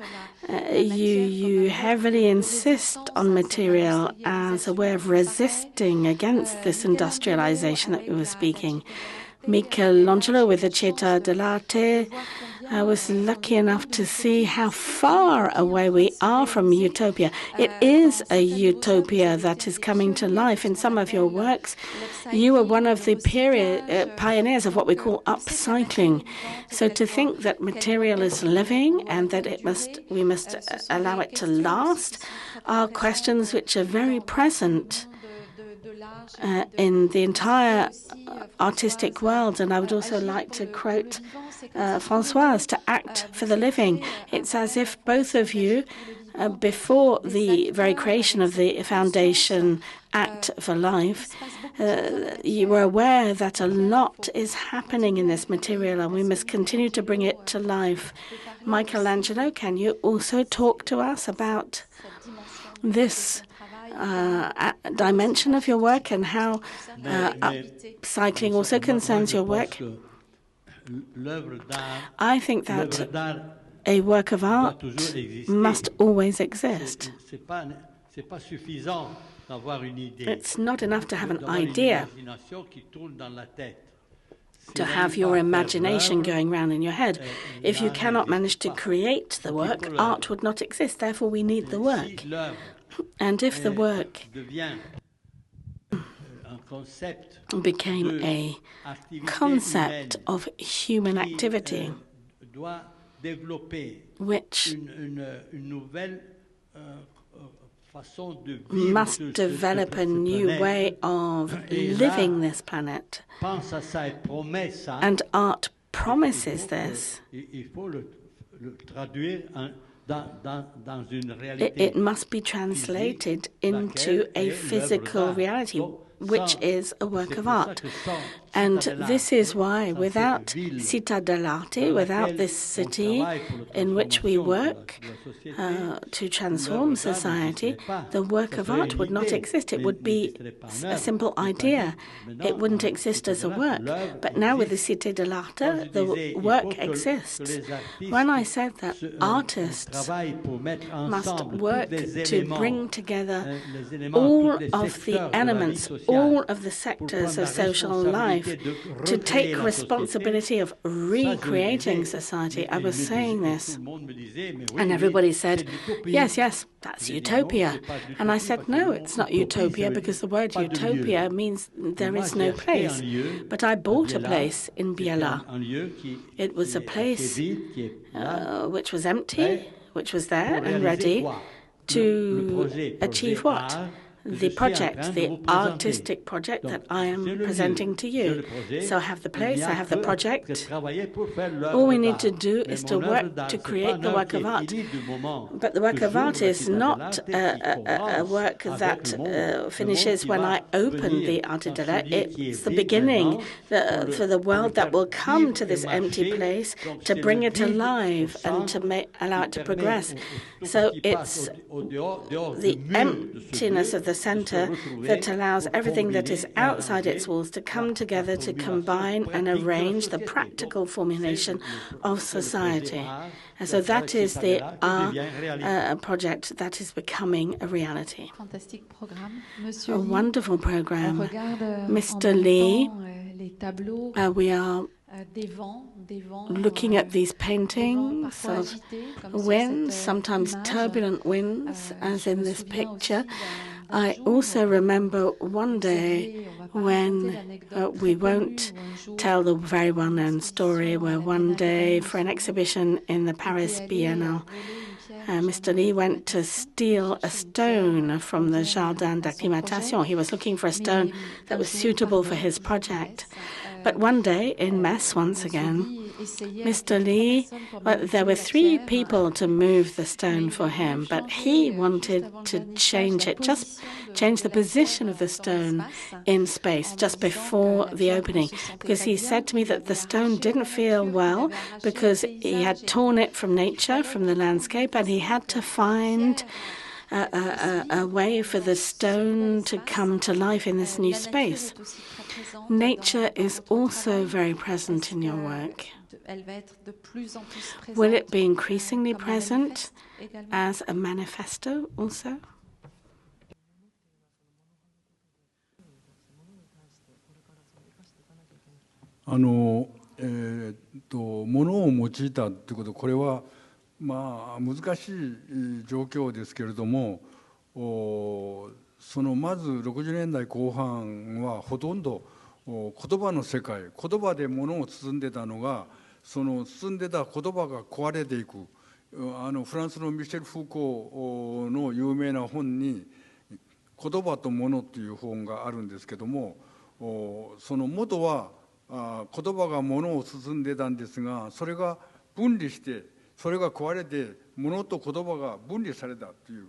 You heavily insist on material as a way of resisting against this industrialization that we were speaking. Michelangelo with the Città dell'Arte, I was lucky enough to see how far away we are from utopia. It is a utopia that is coming to life. In some of your works, you were one of the pioneers of what we call upcycling. So to think that material is living and that we must allow it to last are questions which are very present in the entire artistic world. And I would also like to quote Françoise, to act for the living. It's as if both of you, before the very creation of the foundation Act for Life, you were aware that a lot is happening in this material and we must continue to bring it to life. Michelangelo, can you also talk to us about this dimension of your work and how cycling also concerns your work? I think that a work of art must always exist. It's not enough to have an idea, to have your imagination going round in your head. If you cannot manage to create the work, art would not exist. Therefore, we need the work. And if the work became a concept of human activity, which must develop a new way of living this planet. And art promises this. It must be translated into a physical reality, which is a work of art. And this is why, without Città dell'Arte, without this city in which we work to transform society, the work of art would not exist. It would be a simple idea. It wouldn't exist as a work. But now with the Città dell'Arte, the work exists. When I said that artists must work to bring together all of the elements, all of the sectors of social life, to take responsibility of recreating society. I was saying this, and everybody said, yes, yes, that's utopia. And I said, no, it's not utopia, because the word utopia means there is no place. But I bought a place in Biella. It was a place which was empty, which was there and ready to achieve what? The project, the artistic project that I am presenting to you. So I have the place, I have the project. All we need to do is to work to create the work of art. But the work of art is not a work that finishes when I open the Arte dell'Arte. It's the beginning for the world that will come to this empty place, to bring it alive and to allow it to progress. So it's the emptiness of the center that allows everything that is outside its walls to come together to combine and arrange the practical formulation of society. And so that is the project that is becoming a reality. A wonderful program. Mr. Lee, we are looking at these paintings of winds, sometimes turbulent winds, as in this picture. I also remember one day when we won't tell the very well-known story, where one day for an exhibition in the Paris Biennale, Mr. Lee went to steal a stone from the Jardin d'Acclimatation. He was looking for a stone that was suitable for his project. But one day in Metz, once again, Mr. Lee, there were 3 people to move the stone for him, but he wanted to change it, just change the position of the stone in space just before the opening, because he said to me that the stone didn't feel well because he had torn it from nature, from the landscape, and he had to find a way for the stone to come to life in this new space. Nature is also very present in your work. Will it be increasingly present as a manifesto also? ものを用いたということ、これはまあ難しい状況ですけれども、そのまず60年代後半はほとんど言葉の世界、言葉でものを包んでたのが、その包んでた言葉が壊れていく。フランスのミシェル・フーコーの有名な本に言葉と物という本があるんですけども、その元は言葉が物を包んでたんですが、それが分離してそれが壊れて物と言葉が分離されたという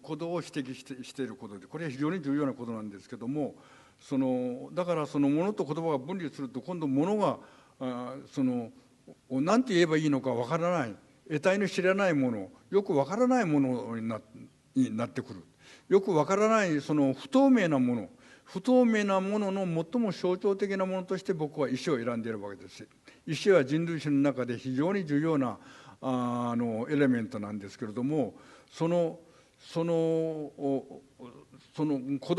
ことを指摘していることで、これは非常に重要なことなんですけども、だからその物と言葉が分離すると、今度物が何て言えばいいのかわからない、得体の知らないもの、よくわからないものになってくる。よくわからないその不透明なもの、不透明なものの最も象徴的なものとして僕は石を選んでいるわけです。石は人類史の中で非常に重要なエレメントなんですけれども、その言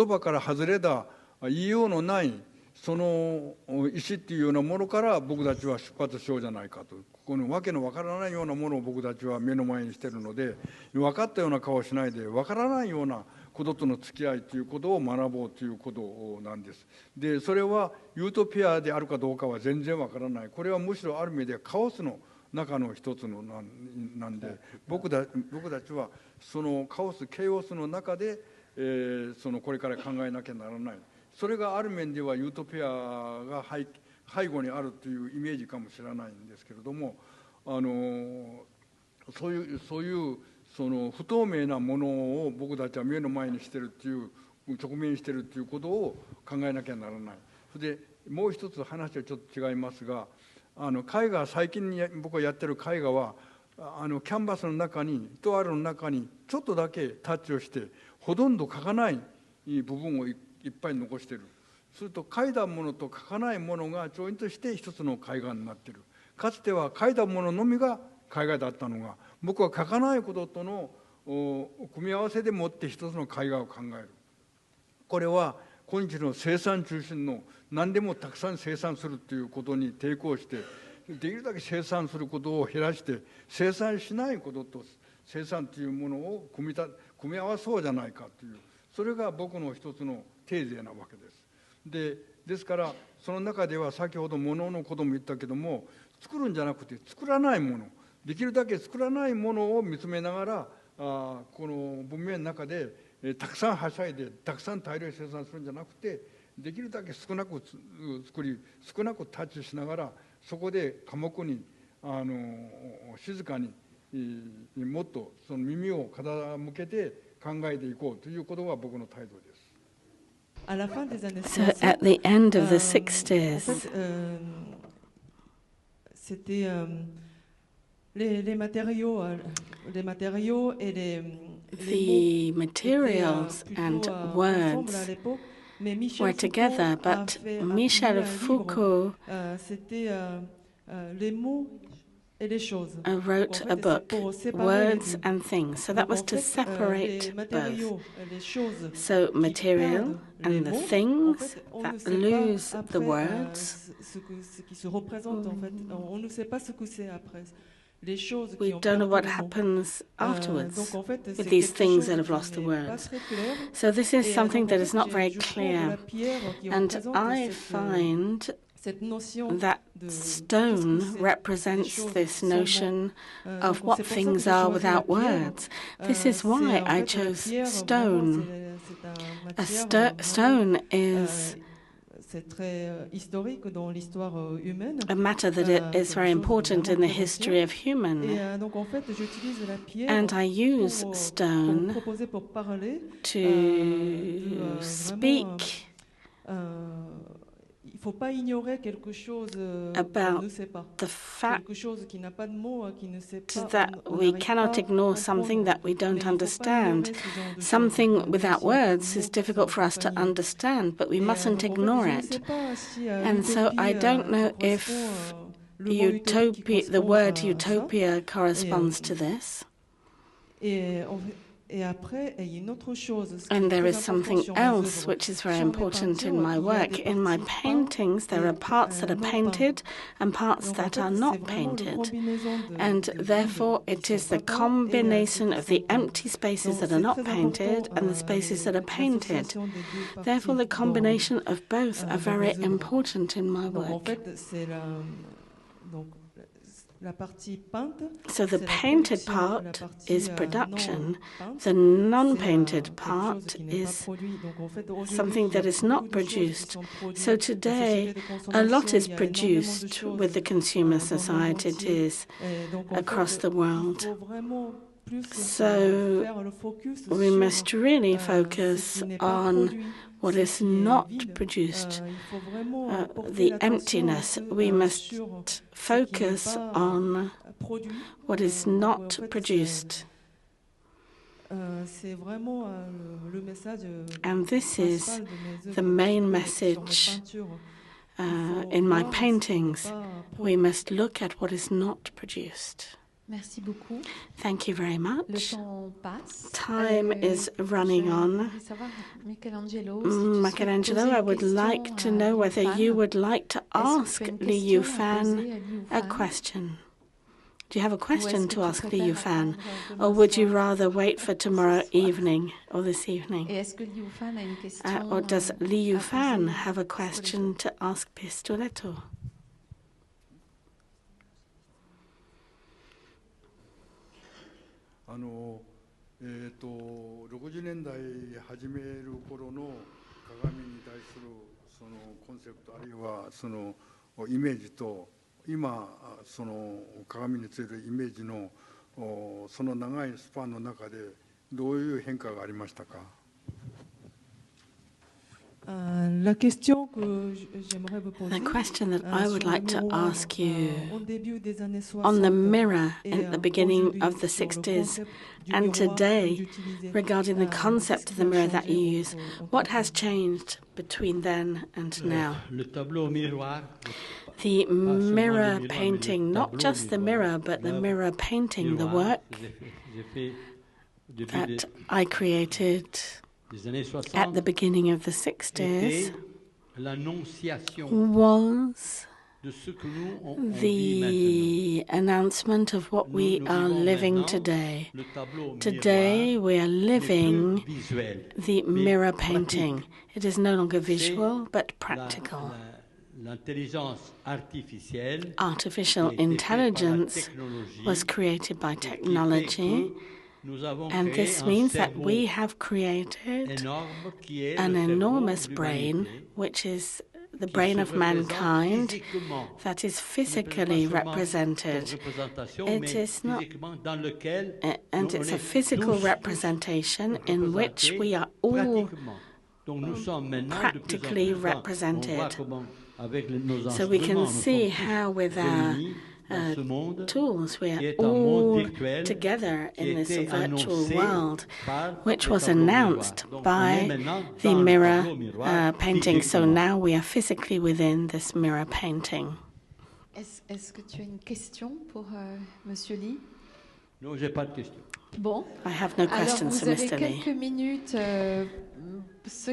葉から外れた言いようのないその石っていうようなものから僕たちは出発しようじゃないかと。このわけのわからないようなものを僕たちは目の前にしているので、分かったような顔をしないで、わからないようなこととの付き合いということを学ぼうということなんです。でそれはユートピアであるかどうかは全然わからない。これはむしろある意味でカオスの中の一つのなんで、僕たちはそのカオスケイオスの中で、これから考えなきゃならない。それがある面ではユートピアが背後にあるというイメージかもしれないんですけれども、そういうその不透明なものを僕たちは目の前にしてるっていう直面してるっていうことを考えなきゃならない。それでもう一つ話はちょっと違いますが、絵画、最近に僕がやってる絵画はキャンバスの中にとあるの中にちょっとだけタッチをしてほとんど描かない部分をいっぱい残している。すると描いたものと描かないものがジョイントして一つの絵画になっている。かつては描いたもののみが絵画だったのが、僕は描かないこととの組み合わせでもって一つの絵画を考える。これは今日の生産中心の何でもたくさん生産するということに抵抗して、できるだけ生産することを減らして生産しないことと生産というものを組み合わそうじゃないかという、それが僕の一つのテーゼなわけです。ですからその中では先ほど物のことも言ったけども、作るんじゃなくて作らないもの、できるだけ作らないものを見つめながらこの文明の中でたくさんはしゃいでたくさん大量生産するんじゃなくて、できるだけ少なく作り少なくタッチしながら、そこで寡黙に静かにもっとその耳を傾けて考えていこうということが僕の態度です。So at the end of the 60s, c'était les matériaux et the materials and words were together, but Michel Foucault wrote a book, Words and Things. So that was to separate both. So material and the things that lose the words. We don't know what happens afterwards with these things that have lost the words. So this is something that is not very clear. And I find that stone represents this notion of what things are without words. This is why I chose stone. Stone is a matter that is very important in the history of human. And I use stone to speak about the fact that we cannot ignore something that we don't understand. Something without words is difficult for us to understand, but we mustn't ignore it. And so I don't know if the word utopia corresponds to this. And there is something else which is very important in my work. In my paintings, there are parts that are painted and parts that are not painted. And therefore, it is the combination of the empty spaces that are not painted and the spaces that are painted. Therefore, the combination of both are very important in my work. So the painted part is production, the non-painted part is something that is not produced. So today, a lot is produced with the consumer societies across the world. So we must really focus on what is not produced, the emptiness. We must focus on what is not produced. And this is the main message in my paintings. We must look at what is not produced. Merci beaucoup. Thank you very much. Le temps passe. Time is running on. Michelangelo, I would like to know whether you would like to ask Lee Ufan a question. Do you have a question to ask Lee Ufan? Or would you rather wait for tomorrow evening or this evening? Or does Lee Ufan have a question to ask Pistoletto? 60年代始める頃の鏡に対するそのコンセプトあるいはそのイメージと今その鏡についてるイメージのその長いスパンの中でどういう変化がありましたか? The question that I would like to ask you on the mirror in the beginning of the 60s and today regarding the concept of the mirror that you use, what has changed between then and now? The mirror painting, not just the mirror, but the mirror painting, the work that I created at the beginning of the 60s was the announcement of what we are living today. Today we are living the mirror painting. It is no longer visual but practical. Artificial intelligence was created by technology. And this means that we have created an enormous brain, which is the brain of mankind, that is physically represented. It is not, and it's a physical representation in which we are all practically represented. So we can see how with our tools we are all together in this virtual world, which was announced by the mirror painting. So now we are physically within this mirror painting. Est-ce que tu as une question pour Monsieur Lee? Non, j'ai pas de question. Bon. I have no questions for Mr. Lee.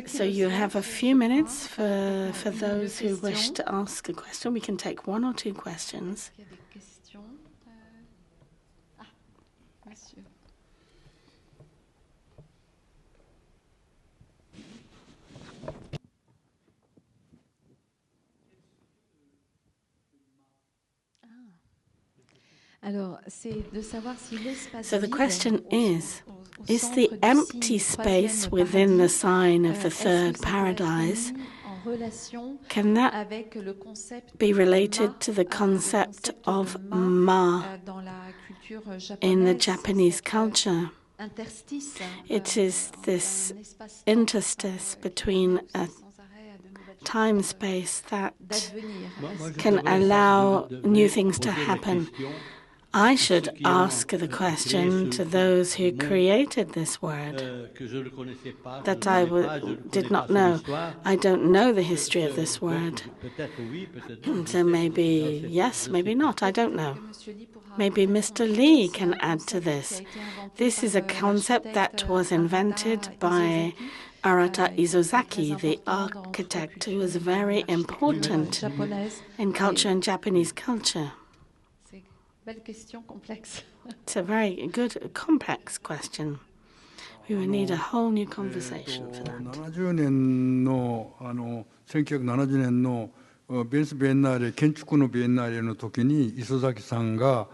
So you have a few minutes for those who wish to ask a question. We can take one or two questions. Monsieur. So the question is the empty space within the sign of the third paradise, can that be related to the concept of ma in the Japanese culture? It is this interstice between a time space that can allow new things to happen. I should ask the question to those who created this word that I did not know. I don't know the history of this word. So maybe yes, maybe not, I don't know. Maybe Mr. Lee can add to this. This is a concept that was invented by Arata Isozaki, the architect who was very important in culture and Japanese culture. It's a very good, complex question. We will need a whole new conversation for that. 1970年のベニスビエンナーレ建築のビエンナーレの時に磯崎さんが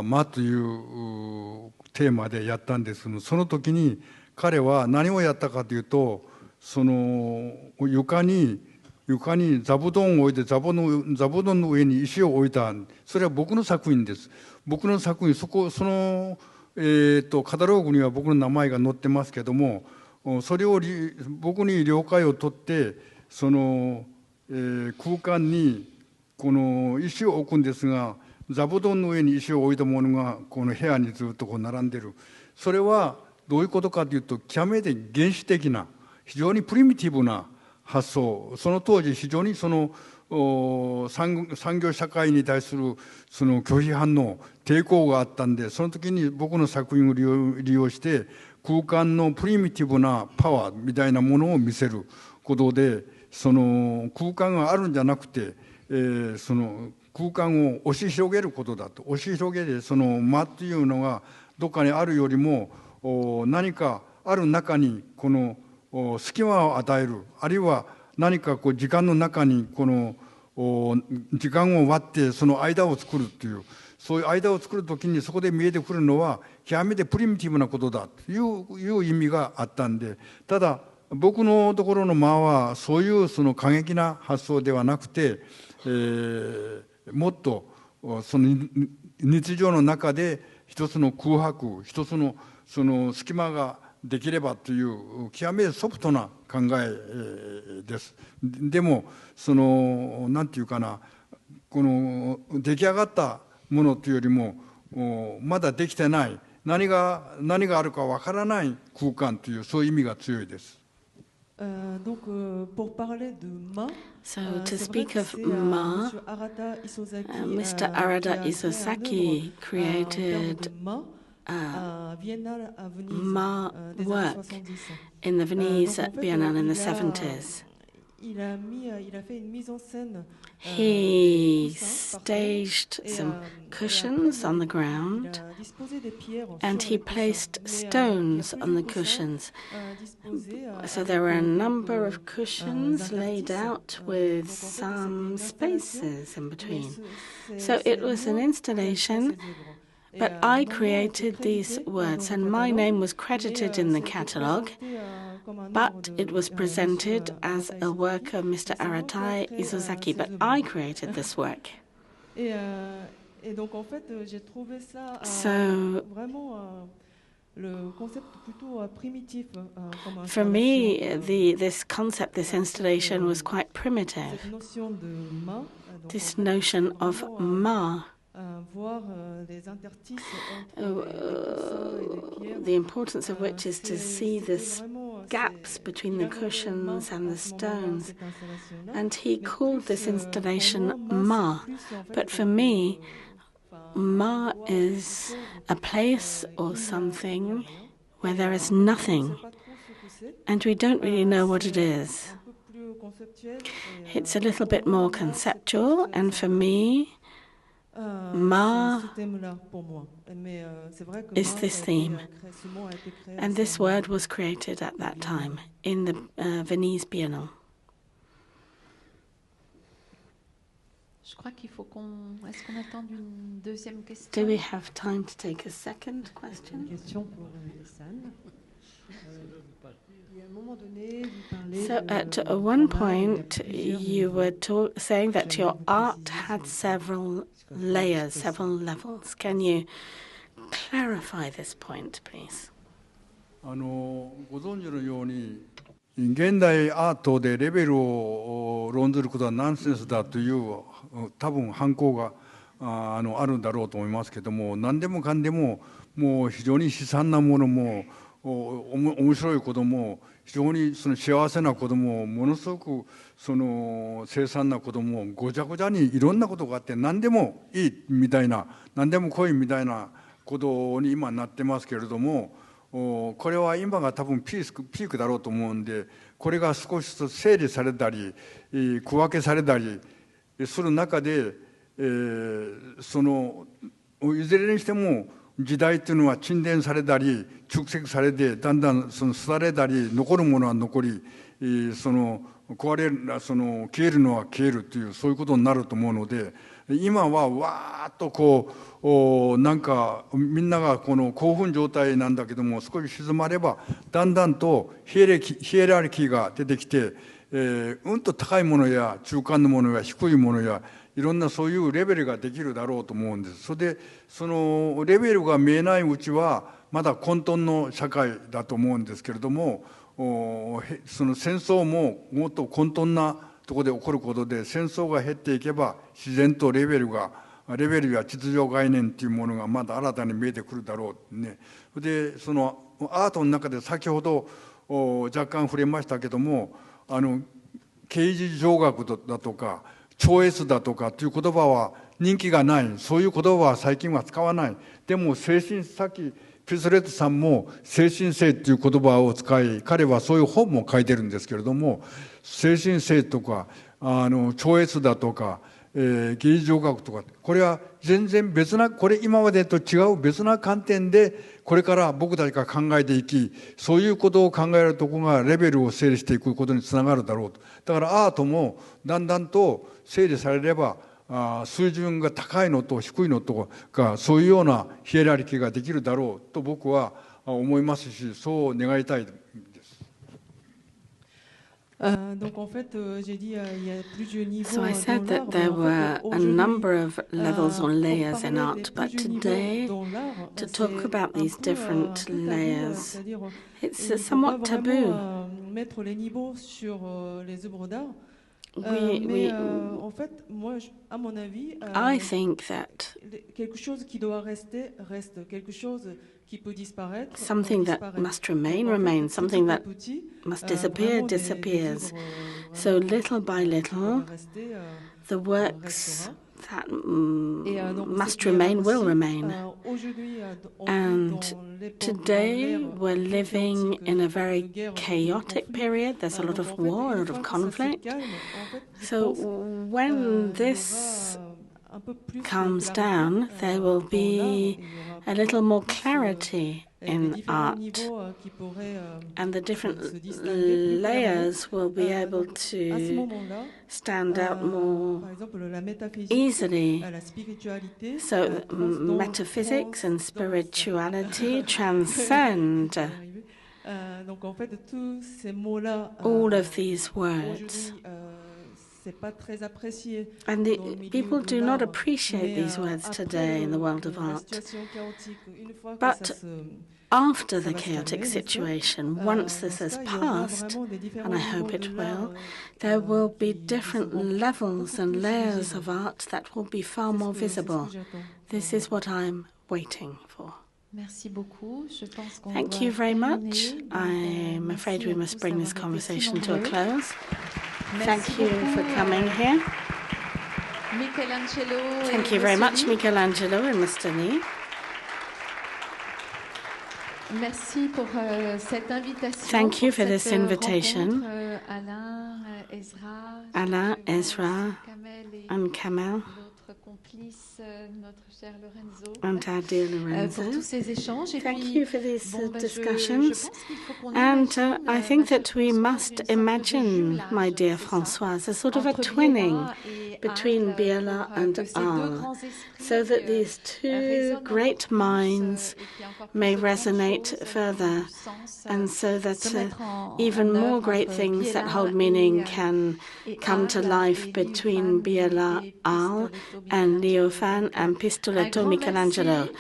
魔というテーマでやったんですけど、その時に彼は何をやったかというと、その床に座布団を置いて座布団の上に石を置いた。それは僕の作品です。僕の作品、そのカタログには僕の名前が載ってますけども、それを僕に了解を取って、その、空間にこの石を置くんですが、座布団の上に石を置いたものがこの部屋にずっとこう並んでる。それはどういうことかというと、極めて原始的な非常にプリミティブな発想、その当時非常にその産業社会に対するその拒否反応、抵抗があったんで、その時に僕の作品を利用して空間のプリミティブなパワーみたいなものを見せることで、その空間があるんじゃなくて、その空間を押し広げることだと。押し広げて、その間っていうのがどっかにあるよりも何かある中にこの隙間を与える、あるいは何かこう時間の中にこの時間を割ってその間を作るっていう、そういう間を作るときにそこで見えてくるのは極めてプリミティブなことだという意味があったんで、ただ僕のところの間はそういうその過激な発想ではなくて、もっとその日常の中で一つの空白、一つのその隙間ができればという極めてソフトな考えです。でもそのなんていうかな、この出来上がったものというよりもまだできてない、何があるかわからない空間という、そういう意味が強いです。Donc, pour parler de Ma, So to speak of Ma, Mr. Arada Isozaki created Ma work in the Venice Biennale in the 70s. He staged some cushions on the ground and he placed stones on the cushions. So there were a number of cushions laid out with some spaces in between. So it was an installation, but I created these words and my name was credited in the catalogue, but it was presented as a work of Mr. Aratai Isozaki, but I created this work. So for me, this concept, this installation was quite primitive. This notion of Ma, the importance of which is to see the gaps between the cushions and the stones. And he called this installation Ma. But for me, Ma is a place or something where there is nothing, and we don't really know what it is. It's a little bit more conceptual, and for me, Ma is this theme. And this word was created at that time in the Venice Biennale. Do we have time to take a second question? So at one point you were saying that your art had several layers, several levels. Can you clarify this point, please? ご存知のように現代アートでレベルを論ずることはナンセンスだという多分反抗があるんだろうと思いますけども、何でもかんでももう非常に悲惨なものも面白いことも非常にその幸せなこともものすごくその凄惨なこともごちゃごちゃにいろんなことがあって、何でもいいみたいな、何でも来いみたいなことに今なってますけれども、これは今が多分ピークだろうと思うんで、これが少しずつ整理されたり区分けされたりする中で、そのいずれにしても時代っていうのは沈殿されたり蓄積されて、だんだんその廃れたり残るものは残り、その壊れる、消えるのは消えるという、そういうことになると思うので、今はわーっとこうなんかみんながこの興奮状態なんだけども、少し静まればだんだんとヒエラルキーが出てきて、うんと高いものや中間のものや低いものやいろんなそういうレベルができるだろうと思うんです。それでそのレベルが見えないうちはまだ混沌の社会だと思うんですけれども、その戦争ももっと混沌なところで起こることで、戦争が減っていけば自然とレベルや秩序概念というものがまだ新たに見えてくるだろうね。でそのアートの中で先ほど若干触れましたけども、刑事上学だとか超越だとかという言葉は人気がない。そういう言葉は最近は使わない。でもさっきピスレットさんも精神性という言葉を使い、彼はそういう本も書いてるんですけれども、精神性とか超越だとか、芸術上学とか、これは全然別な、これ今までと違う別な観点でこれから僕たちが考えていき、そういうことを考えるところがレベルを整理していくことにつながるだろうと。だからアートもだんだんと整理されれば水準が高いのと低いのとか、そういうようなヒエラルキーができるだろうと僕は思いますし、そう願いたいです。Donc en fait, j'ai dit il y a plusieurs niveaux So I said dans that there were a number of levels or pour layers in parler art, des but plusieurs niveaux today, dans l'art, to c'est talk about un these peu, different tabou, layers, c'est-à-dire it's il ne faut somewhat pas taboo. vraiment mettre les niveaux sur les œuvres d'art. Mais en fait, moi, à mon avis, I think that quelque chose qui doit rester, reste. Quelque chose qui peut disparaître, something that disparaît. must remain, Donc, en fait, remains, something that petit, must disappear, vraiment disappears. des So vraiment little by qui little, doivent rester, the works restera. that Donc, must remain will aussi, remain. aujourd'hui, on vit And dans l'époque, today dans l'ère we're living chaotique in a de very guerre, de chaotic conflits. period. There's a lot Donc, of en fait, war, a une lot fois of que ça se conflict. calme, en fait, je So pense, when il y this aura un peu plus de calms clarté, down, there will dans l'art. be Il y aura a little more plus, clarity les in différents art, niveaux qui pourraient and the different se distinguer plus clairement. layers will be able Donc, à ce to moment-là, stand out more par exemple, la métaphysique, easily. la spiritualité, So metaphysics and spirituality transcend donc en fait, tous ces mots-là, all of these words. aujourd'hui, c'est pas très apprécié. And dans le milieu people de do not l'art. appreciate Mais, these words après today in the world of la art. situation chaotique, une fois que But ça se after ça the va se chaotic calmer, situation, dans once ce this has cas, il y aura passed, vraiment des différents and I niveaux hope de it l'art, will, there will be qui different seront levels beaucoup and plus layers visibles. of art that will be far C'est ce more que- c'est ce que visible. j'attends. This is what I'm waiting for. Merci beaucoup. Je pense qu'on Thank doit you very much. terminer. Donc, I'm merci afraid we à must tous bring d'avoir this été conversation si to a nombreux. close. Merci Thank you for beaucoup, coming here. Michelangelo et Thank you very Monsieur much, Lee. Michelangelo and Mr. Lee. Merci pour cette invitation. Thank you for pour this cette invitation. rencontre, Alain, Ezra, Alain, je vois Ezra, Kamel et and Kamel, notre complice, notre cher Lorenzo. and our dear Pour tous Lorenzo. ces échanges. Et Thank puis, you for these je discussions. pense qu'il faut qu'on And imagine, I think ma that chère we Françoise, must une sorte de imagine, jumelage, my dear c'est ça, Françoise, a sort of a entre twinning Biella et between Arles, Biella pour and que ces deux Arles, grands esprits, so that these two résonnent great encore plus, minds et qu'il y a encore plus may de grandes resonate choses, further, du sens, and so that se mettre en even more œuvre great entre things that Biella hold meaning et, can et come to Arles, life et Lee between Ufan Biella, et Arles, Pistoletto and Lee Michelangelo. Ufan Donc, and un Pistoletto grand Michelangelo. merci.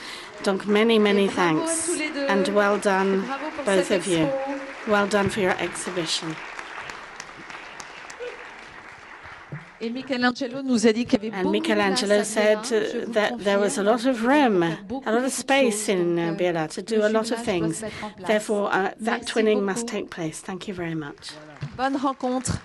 Donc many, many Et bravo à thanks, tous les deux. and well done, Bravo pour both cette of you. expo. Well done for your exhibition. Et Michelangelo nous a dit qu'il y avait And beaucoup de Michelangelo place à said Biella. Je vous that there was a confirme, lot of on room, peut faire beaucoup, a lot beaucoup of de space choses. in Donc, Biella to do le a lot of jumelage doit things. se mettre en place. Therefore, that Merci twinning beaucoup. must take place. Thank you very much. Bonne rencontre.